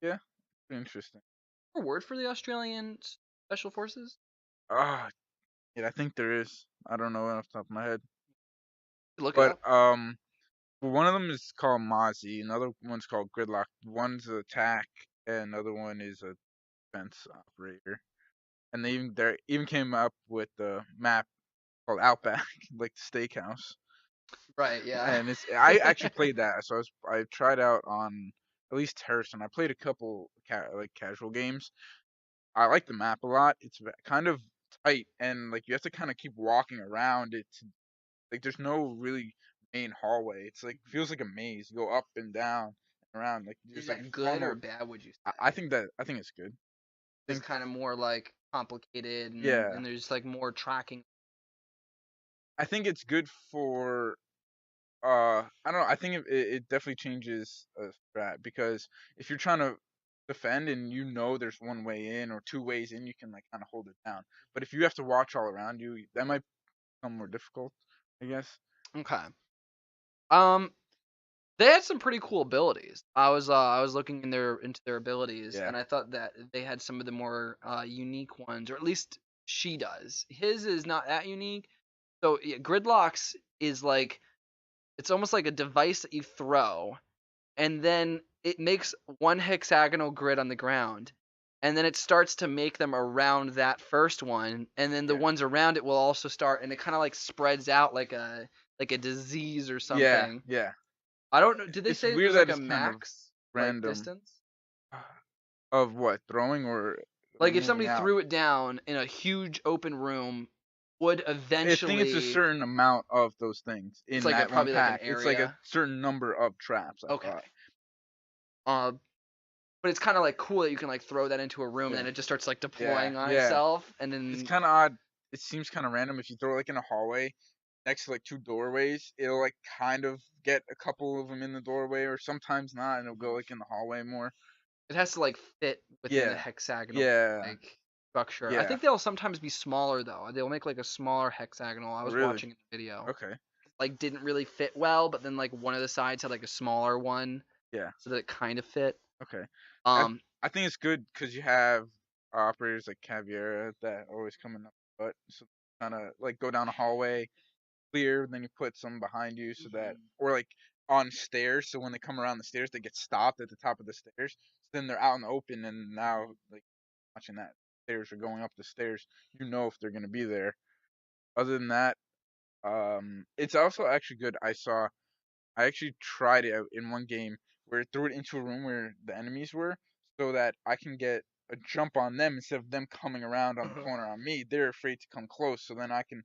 Yeah. Interesting. A word for the Australian special forces? Ah, yeah. I think there is. I don't know off the top of my head, Look it but up. well, one of them is called Mozzie. Another one's called Gridlock. One's attack, and another one is a defense operator. And they even came up with the map called Outback, like the steakhouse. Right. Yeah. And it's I actually played that, so I tried out on at least Harrison. I played a couple like casual games. I like the map a lot. It's kind of tight, and like you have to kind of keep walking around. It's like there's no really main hallway. It's like feels like a maze. You go up and down and around. Like Is there's like that good or funnel. bad? Would you I say? think it's good. I Just think kind of more like complicated, and, yeah. and there's like more tracking. I think it's good for I don't know. I think it definitely changes a strat because if you're trying to defend and you know there's one way in or two ways in, you can like kind of hold it down. But if you have to watch all around you, that might become more difficult, I guess. Okay. Um, they had some pretty cool abilities. I was looking into their abilities, Yeah. and I thought that they had some of the more unique ones, or at least she does. His is not that unique. So yeah, Gridlocks is like, it's almost like a device that you throw, and then it makes one hexagonal grid on the ground, and then it starts to make them around that first one, and then the Yeah. ones around it will also start, and it kind of like spreads out like a disease or Yeah. something. Yeah. I don't know. Did they It's say weird there's that like a it's kind of max like random. distance? Of what? Throwing or Like if moving somebody out? threw it down in a huge open room, would I think it's a eventually, certain amount of those things it's in like a that one probably like an pack. It's like a area. certain number of traps, I Okay. thought. Uh, but it's kind of like cool that you can like throw that into a room and Yeah. then it just starts like Yeah. deploying on Yeah. itself, and It's then kind of odd. It seems kind of random if you throw it like in a hallway next to like two doorways. It'll like kind of get a couple of them in the doorway, or sometimes not, and it'll go like in the hallway more. it has to like fit within the Yeah, hexagonal yeah, like structure. I yeah. think they'll sometimes be smaller though. They'll make like a smaller hexagonal. I Oh, was really? watching a video. Okay. Like didn't really fit well, but then like one of the sides had like a smaller one Yeah. so that it kind of fit. Okay. I Um, I think it's good because you have operators like Caviera that always coming up, but so kind of like go down a hallway, clear, then you put some behind you so that, or like on stairs, so when they come around the stairs, they get stopped at the top of the stairs. So then they're out in the open, and now like watching that stairs or going up the stairs, you know if they're gonna be there. Other than that, it's also actually good. I actually tried it out in one game where it threw it into a room where the enemies were, so that I can get a jump on them instead of them coming around on the corner on me. They're afraid to come close, so then I can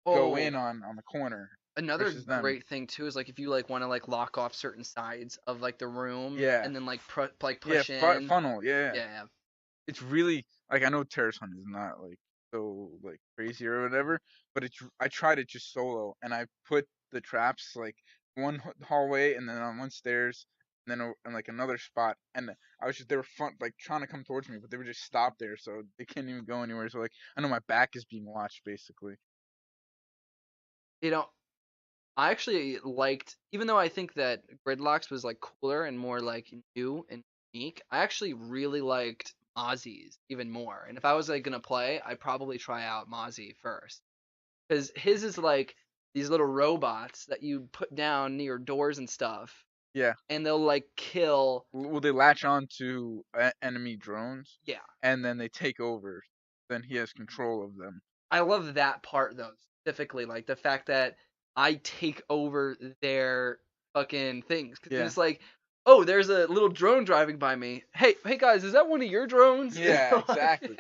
go oh, in on the corner another versus them. great thing too is like if you like want to like lock off certain sides of like the room Yeah, and then like like yeah, push in. funnel. Yeah, Yeah, it's really like I know Terrace Hunt is not like so like crazy or whatever, but it's I tried it just solo and I put the traps like one hallway and then on one stairs and then in like another spot and I was just they were fun like trying to come towards me but they were just stopped there so they can't even go anywhere so like I know my back is being watched basically. you know, I actually liked, even though I think that Gridlocks was like cooler and more like new and unique, I actually really liked Mozzie's even more. And if I was like gonna play, I'd probably try out Mozzie first. because his is like these little robots that you put down near doors and stuff, Yeah. and they'll like kill. Well, they latch on to enemy drones, Yeah, and then they take over. Then he has control of them. I love that part though, specifically like the fact that I take over their fucking things because Yeah. it's like, oh, there's a little drone driving by me. Hey guys, is that one of your drones? Yeah, Like, exactly.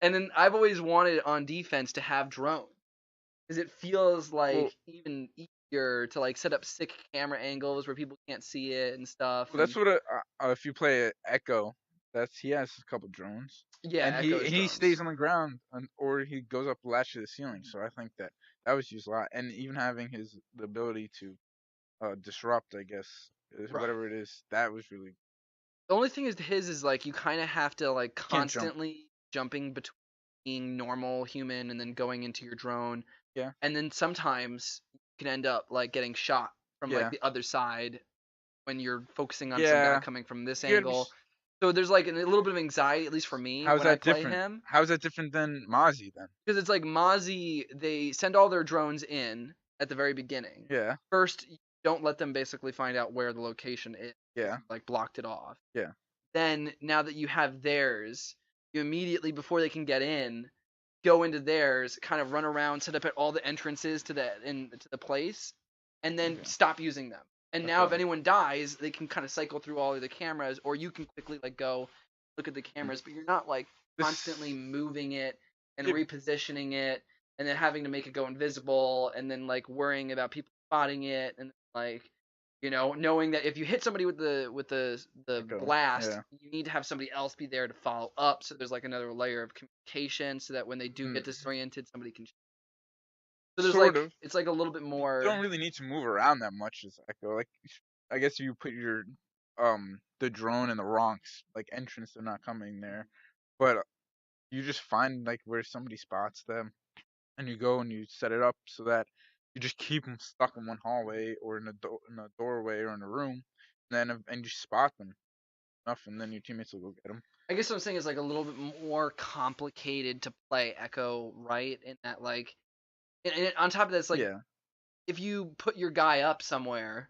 and then I've always wanted on defense to have drones because it feels Well, like even easier to like set up sick camera angles where people can't see it and stuff. that's And what if you play Echo, he has a couple drones, yeah, and Echo's he stays drones. on the ground, or he goes up latch to the ceiling. So I think that was used a lot, and even having the ability to disrupt, I guess, Right. whatever it is, that was really The only thing is his is like you kind of have to like can't jump. constantly jumping between being normal human and then going into your drone, Yeah, and then sometimes you can end up like getting shot from like yeah, the other side when you're focusing on some guy yeah. coming from this You gotta be. angle. So there's like a little bit of anxiety, at least for me, How's when I that play different? him, How's that different than Mozzie then? because it's like Mozzie, they send all their drones in at the very beginning. Yeah, First, you don't let them basically find out where the location is, 'cause yeah, you, like blocked it off. yeah. Then now that you have theirs, you immediately before they can get in, go into theirs, kind of run around, set up at all the entrances to the place, and then Okay, stop using them. And now if okay. anyone dies, they can kind of cycle through all of the cameras, or you can quickly like go look at the cameras, but you're not like constantly This. moving it and Yeah, repositioning it and then having to make it go invisible and then like worrying about people spotting it and like knowing that if you hit somebody with the Echo. blast, Yeah. you need to have somebody else be there to follow up. So there's like another layer of communication, so that when they do Mm, get disoriented, somebody can. So there's sort like of. it's like a little bit You more. don't really need to move around that much as Echo. Like, I guess you put your the drone in the wrong like entrance, they're not coming there. But you just find like where somebody spots them, and you go and you set it up so that you just keep them stuck in one hallway or in a doorway or in a room, and you spot them enough, and then your teammates will go get them. I guess what I'm saying is like a little bit more complicated to play Echo, right? In that like, and on top of that, it's like Yeah, if you put your guy up somewhere,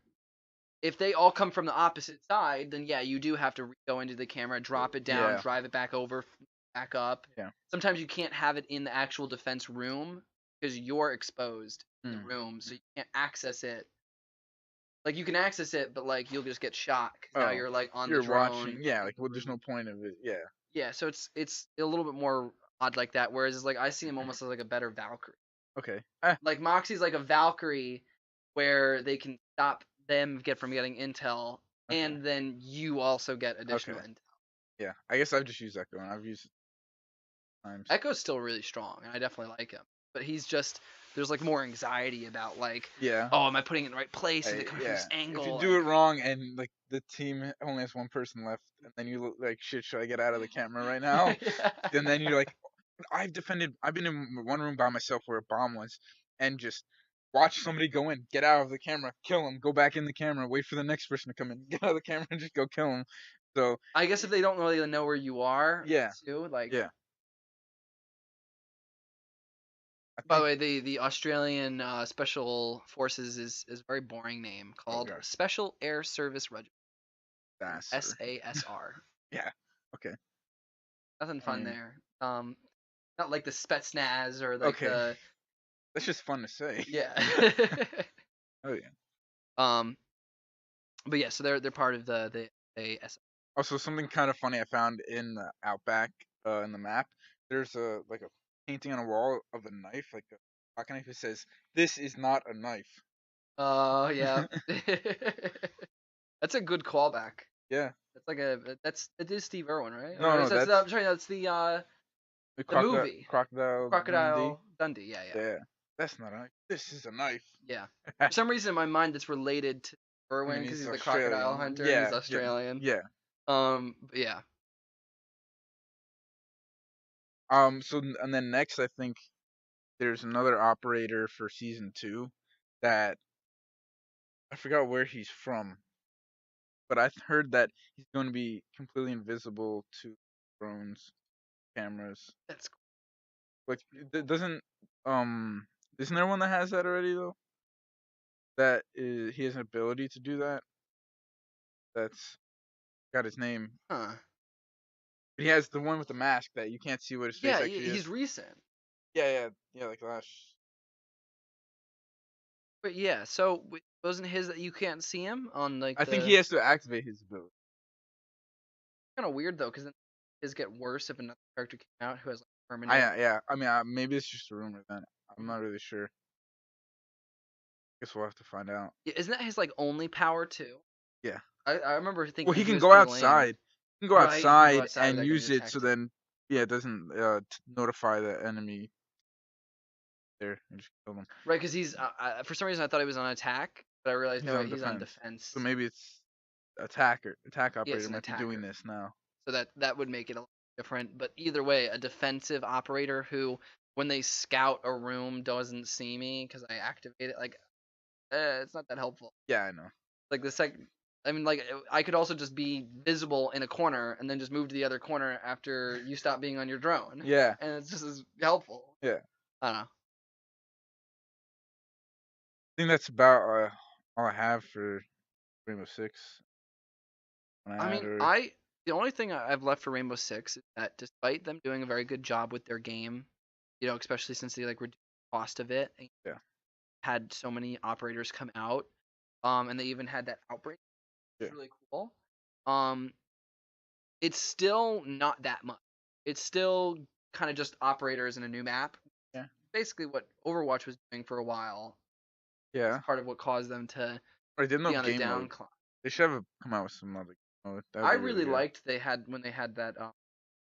if they all come from the opposite side, then yeah, you do have to go into the camera, drop it down, yeah, drive it back over, back up. yeah. Sometimes you can't have it in the actual defense room because you're exposed in the Mm. room, so you can't access it. Like you can access it, but like you'll just get shot because now Oh, you're like on the you're drone watching. Yeah, in like the well, there's no room. point of it. Yeah. Yeah, so it's a little bit more odd like that. Whereas it's like I see him almost as like a better Valkyrie. Okay. Like Moxie's like a Valkyrie where they can stop them get from getting intel, Okay. and then you also get Okay. additional intel. Yeah. I guess I've just used Echo, and I've used it times. Echo's still really strong, and I definitely like him. But he's just there's like more anxiety about like, Yeah. oh, am I putting it in the right place? Is it coming from Yeah. this If you angle? do it wrong and like the team only has one person left, and then you look like shit, should I get out of the camera right now? Yeah. And then you're like, I've been in one room by myself where a bomb was, and just watch somebody go in, get out of the camera, kill him, go back in the camera, wait for the next person to come in, get out of the camera, and just go kill him. So I guess if they don't really know where you are, yeah, too, like. yeah. I By the think. way, the Australian Special Forces is a very boring name Oh called god, Special Air Service Regiment, that's SASR. yeah. Okay. Nothing I fun mean, there. Not like the Spetsnaz or like okay. the That's just fun to say. yeah. Oh yeah. um, but yeah, so they're part of the S. Also, something kind of funny I found in the Outback, in the map. There's a like a painting on a wall of a knife, like a pocket knife. It says, "This is not a knife." Oh yeah. That's a good callback. Yeah. That's like it is Steve Irwin, right? No, Or no, that's that's I'm sorry, that's the the movie crocodile Dundee. Crocodile Dundee. Yeah, yeah. Yeah, that's not a knife. This is a knife. Yeah. For some reason in my mind it's related to I Irwin mean, because he's he's the crocodile Australian. hunter and he's Yeah, yeah, Australian. yeah. But yeah. So and then next, I think there's another operator for season 2 that I forgot where he's from, but I've heard that he's going to be completely invisible to drones, cameras. That's Like, doesn't isn't there one that has that already though? That is, he has an ability to do that. That's got his name. Huh. But he has the one with the mask that you can't see what his face Yeah, actually is. he's recent. Yeah, like last. But yeah, so wasn't his that you can't see him on like I think he the has to activate his ability. kind of weird though, because then his get worse if another character came out who has like I permanent. yeah. I mean, maybe it's just a rumor then. I'm not really sure. Guess we'll have to find out. Yeah, isn't that his like only power too? Yeah. I remember Well, thinking he he can was go pretty lame. outside. He can go Right, he can go outside outside and without getting use it, so detected. then yeah, it doesn't notify the enemy there and just kill them. Right, because he's for some reason I thought he was on attack, but I realized He's no, on he's on defense, so defense. maybe it's attack Yeah, it's operator an might be doing attacker, this now. so that would make it a little different. But either way, a defensive operator who, when they scout a room, doesn't see me because I activate it. Like, it's not that helpful. Yeah, I know. Like the second, I mean, like I could also just be visible in a corner and then just move to the other corner after you stop being on your drone, Yeah, and it's just as helpful. yeah. I don't know. I think that's about all I have for Rainbow Six. I mean, Or the only thing I've left for Rainbow Six is that despite them doing a very good job with their game, especially since they like reduced the cost of it and yeah, had so many operators come out, and they even had that outbreak. yeah, It's really cool. Um, it's still not that much. It's still kind of just operators in a new map. yeah, Basically, what Overwatch was doing for a while. It's yeah. part of what caused them to Or they didn't be know on a game down mode. climb. They should have come out with some other game mode. That would I be really really good. liked when they had that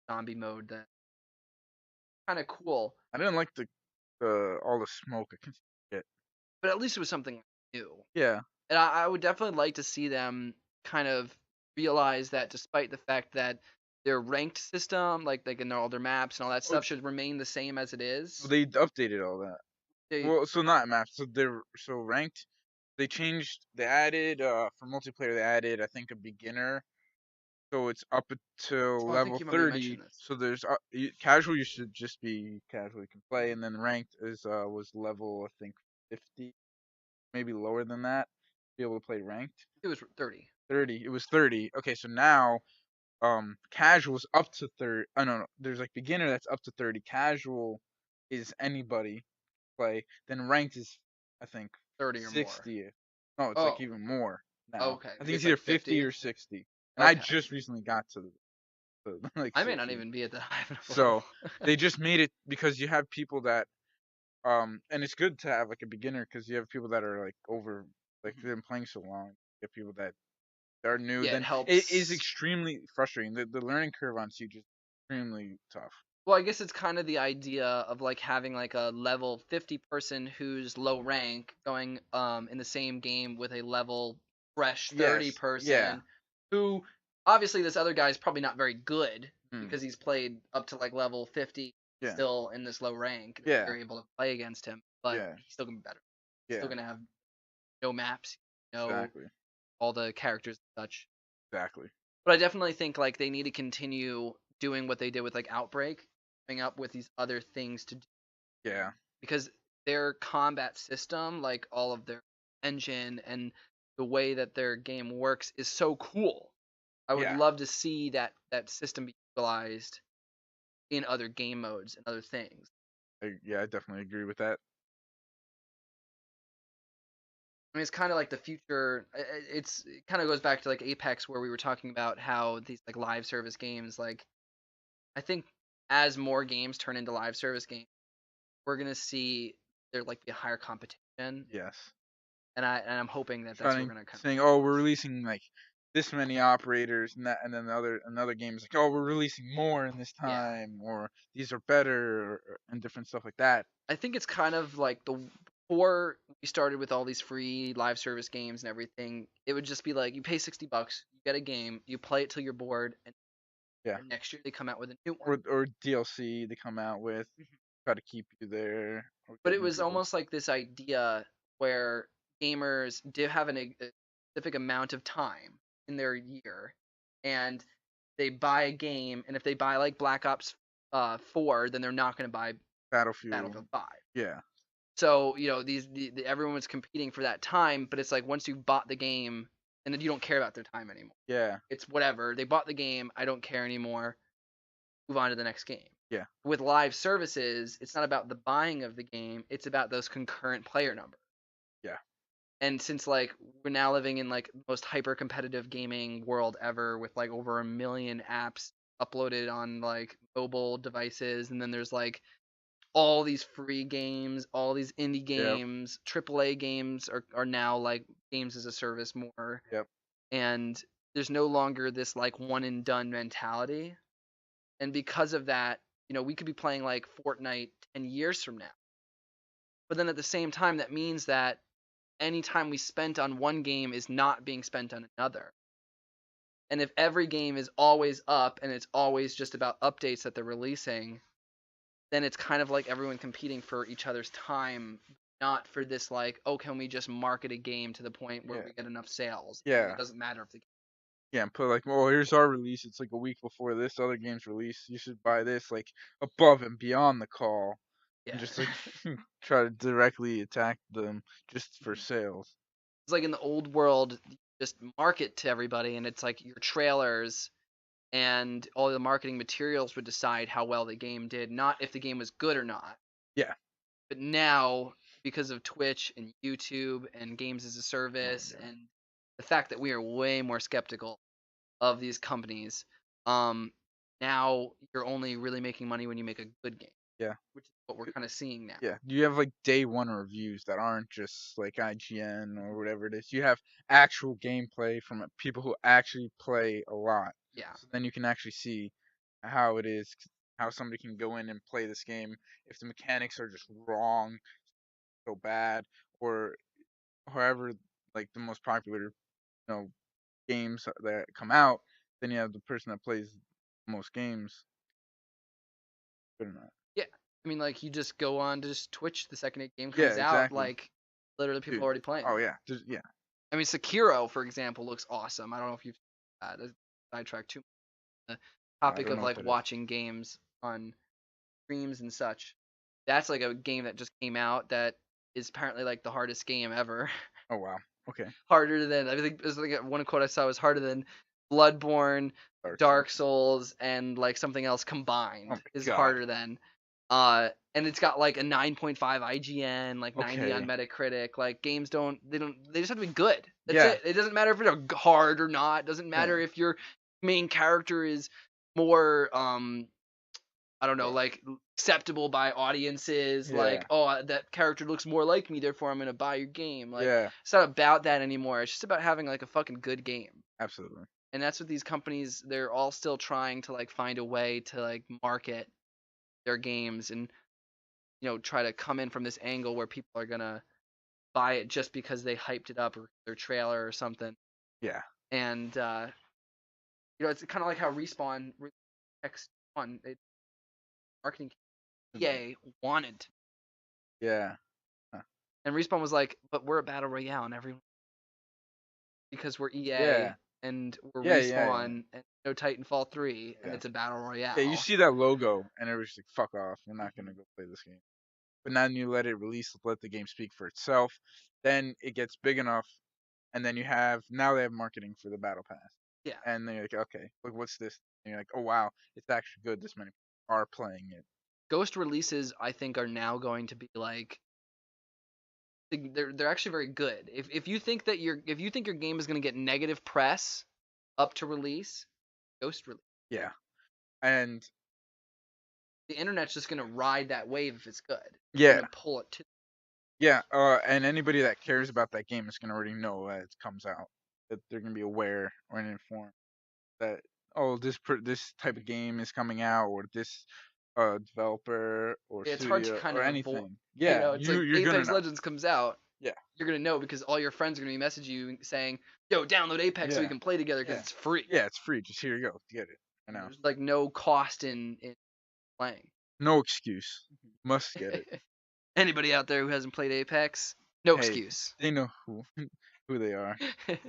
zombie mode. That kind of cool. I didn't like the all the smoke. I can see it. But at least it was something new. Yeah. And I would definitely like to see them kind of realize that despite the fact that their ranked system, like in all their maps and all that Oh, stuff, should remain the same as it is. they updated all that. They Well, so not maps. So they're so ranked. They changed. They added for multiplayer. They added I think a beginner. So it's up to I think level you remember you 30. mentioned this. So there's casual. You should just be casual. You can play, and then ranked is was level I think 50, maybe lower than that. Be able to play ranked. It was 30. 30. It was 30. Okay, so now casual's up to 30. Oh no, there's like beginner that's up to 30. Casual is anybody play. Then ranked is I think 30 or more. 60. No, it's like Oh, even more now. okay. I think Maybe it's it's either like 50 50. or 60. And I Okay. just recently got to the like I may not 60. even be at that high of a So level. they just made it because you have people that and it's good to have like a beginner because you have people that are like over like they've been playing so long. You have people that are new, Yeah, it then it is helps. extremely frustrating. The learning curve on Siege is extremely tough. Well, I guess it's kind of the idea of like having like a level 50 person who's low rank going in the same game with a level fresh 30 Yes. Yeah. person who obviously this other guy's probably not very good Hmm. because he's played up to like level 50 Yeah. still in this low rank. Yeah. You're able to play against him, but Yeah. he's still gonna be better. He's Yeah. still gonna have no maps, no Exactly. all the characters and such. Exactly. But I definitely think like they need to continue doing what they did with like Outbreak, coming up with these other things to do Yeah. because their combat system, like all of their engine and the way that their game works, is so cool. I would Yeah. love to see that system be utilized in other game modes and other things. Yeah, I definitely agree with that. I mean, it's kind of like the future. It kind of goes back to like Apex, where we were talking about how these like live service games, like I think as more games turn into live service games, we're gonna see there like be a higher competition, Yes. and I'm hoping that that's what Trying we're gonna come. saying, oh, we're releasing like this many operators and that, and then another game is like, oh, we're releasing more in this Yeah, time, or these are better, and different stuff like that. I think it's kind of like before we started with all these free live service games and everything. It would just be like you pay $60, you get a game, you play it till you're bored, and Yeah. next year they come out with a new one. Or DLC they come out with, try to keep you there, or But get it new was people. almost like this idea where gamers did have a specific amount of time in their year, and they buy a game, and if they buy like Black Ops 4, then they're not going to buy Battlefield. Battlefield 5. Yeah. So everyone was competing for that time, but it's like once you bought the game, and then you don't care about their time anymore. Yeah. It's whatever. They bought the game. I don't care anymore. Move on to the next game. Yeah. With live services, it's not about the buying of the game. It's about those concurrent player numbers. Yeah. And since like we're now living in like the most hyper competitive gaming world ever, with like over 1 million apps uploaded on like mobile devices, and then there's like all these free games, all these indie Yep. games, AAA games are now like games as a service more, Yep. and there's no longer this like one and done mentality. And because of that, we could be playing like Fortnite 10 years from now. But then at the same time, that means that any time we spent on one game is not being spent on another. And if every game is always up and it's always just about updates that they're releasing, then it's kind of like everyone competing for each other's time, not for this like, oh, can we just market a game to the point where Yeah. we get enough sales? Yeah. It doesn't matter if the Yeah, and put like, well, here's our release. It's like a week before this other game's release. You should buy this like above and beyond the call, and yeah. just like try to directly attack them just for sales. It's like in the old world, you just market to everybody, and it's like your trailers and all the marketing materials would decide how well the game did, not if the game was good or not. Yeah. But now, because of Twitch and YouTube and games as a Oh, service, yeah. and the fact that we are way more skeptical of these companies, now you're only really making money when you make a good game, Yeah. which is what we're kind of seeing now. Yeah. You have like day one reviews that aren't just like IGN or whatever it is. You have actual gameplay from people who actually play a lot. Yeah. So then you can actually see how it is, how somebody can go in and play this game if the mechanics are just wrong, so bad, or however, like the most popular, games that come out, then you have the person that plays most games. Good enough. Yeah. I mean, like, you just go on to just Twitch the second a game Yeah, comes out, exactly. like, literally people Dude. already playing Oh it. yeah. Yeah. I mean, Sekiro, for example, looks awesome. I don't know if you've sidetracked too much. The I topic don't of know what like that is. watching games on streams and such. That's like a game that just came out that is apparently like the hardest game ever. Oh wow. Okay. Harder than, I think there's like one quote I saw was harder than Bloodborne, Dark Dark Souls. Souls, and like something else Oh combined my is god. harder than. And it's got like a 9.5 IGN, like 90 on Okay. Metacritic. Like games they just have to be good. That's Yeah. it. It doesn't matter if it's hard or not. It doesn't matter Yeah. if your main character is more I don't know, Yeah. like acceptable by audiences. Yeah. Like, oh, that character looks more like me, therefore I'm gonna buy your game. Like, Yeah. it's not about that anymore. It's just about having like a fucking good game. Absolutely. And that's what these companies, they're all still trying to like find a way to like market their games, and try to come in from this angle where people are gonna buy it just because they hyped it up or their trailer or something. Yeah. And it's kind of like how Respawn X1 marketing EA wanted to. Yeah. Huh. And Respawn was like, but we're a battle royale, and everyone, because we're EA Yeah. and we're Yeah. Yeah. Yeah. Respawn and no Titanfall 3 and Yeah. it's a battle royale. Yeah. You see that logo, and everybody's like, "Fuck off! We're not gonna go play this game." But now you let it release, let the game speak for itself. Then it gets big enough, and then now they have marketing for the battle pass. Yeah. And then you're like, okay, look, what's this? And you're like, oh wow, it's actually good. This many people are playing it. Ghost releases, I think, are now going to be like, they're actually very good. If you think that your game is going to get negative press up to release, Ghost release. Yeah. And The internet's just going to ride that wave if it's good. It's yeah, going to pull it to. yeah. And anybody that cares about that game is gonna already know that it comes out. That they're gonna be aware or informed that, oh, this type of game is coming out, or this developer or It's hard to studio kind or of avoid. anything. Yeah, It's like you're gonna Apex know. Legends comes out. Yeah. You're gonna know because all your friends are gonna be messaging you saying, "Yo, download Apex so we Yeah. can play together because Yeah. it's free." Yeah, it's free. Just here you go. Get it. I know. There's like no cost in playing. No excuse. Must get it. Anybody out there who hasn't played Apex, no Hey, excuse. they know who they are.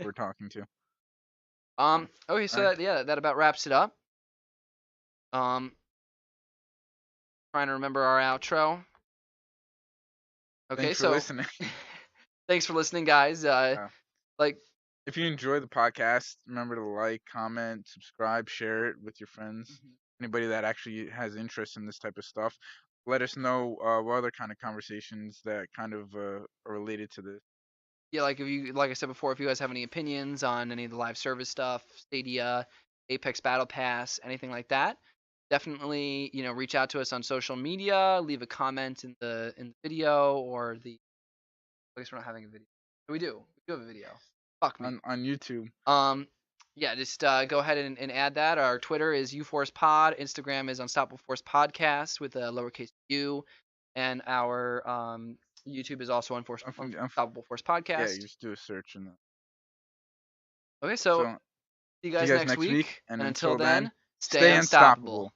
We're talking to. Okay, so Alright. that about wraps it up. Um, trying to remember our outro. Okay, Thanks for so listening. thanks for listening, guys. Like, If you enjoy the podcast, remember to like, comment, subscribe, share it with your friends. Anybody that actually has interest in this type of stuff, let us know what other kind of conversations that kind of are related to this. yeah, like if you, like I said before, if you guys have any opinions on any of the live service stuff, Stadia, Apex Battle Pass, anything like that, definitely reach out to us on social media, leave a comment in the video or the. I guess we're not having a video. We do have a video. Fuck me. On YouTube. Yeah, just go ahead and add that. Our Twitter is UForcePod. Instagram is Unstoppable Force Podcast with a lowercase u, and our YouTube is also Unstoppable Force Yeah, you Podcast. just do a search and Okay, so so see you see guys you guys next next week, week, and and until until then, then, stay stay unstoppable. unstoppable.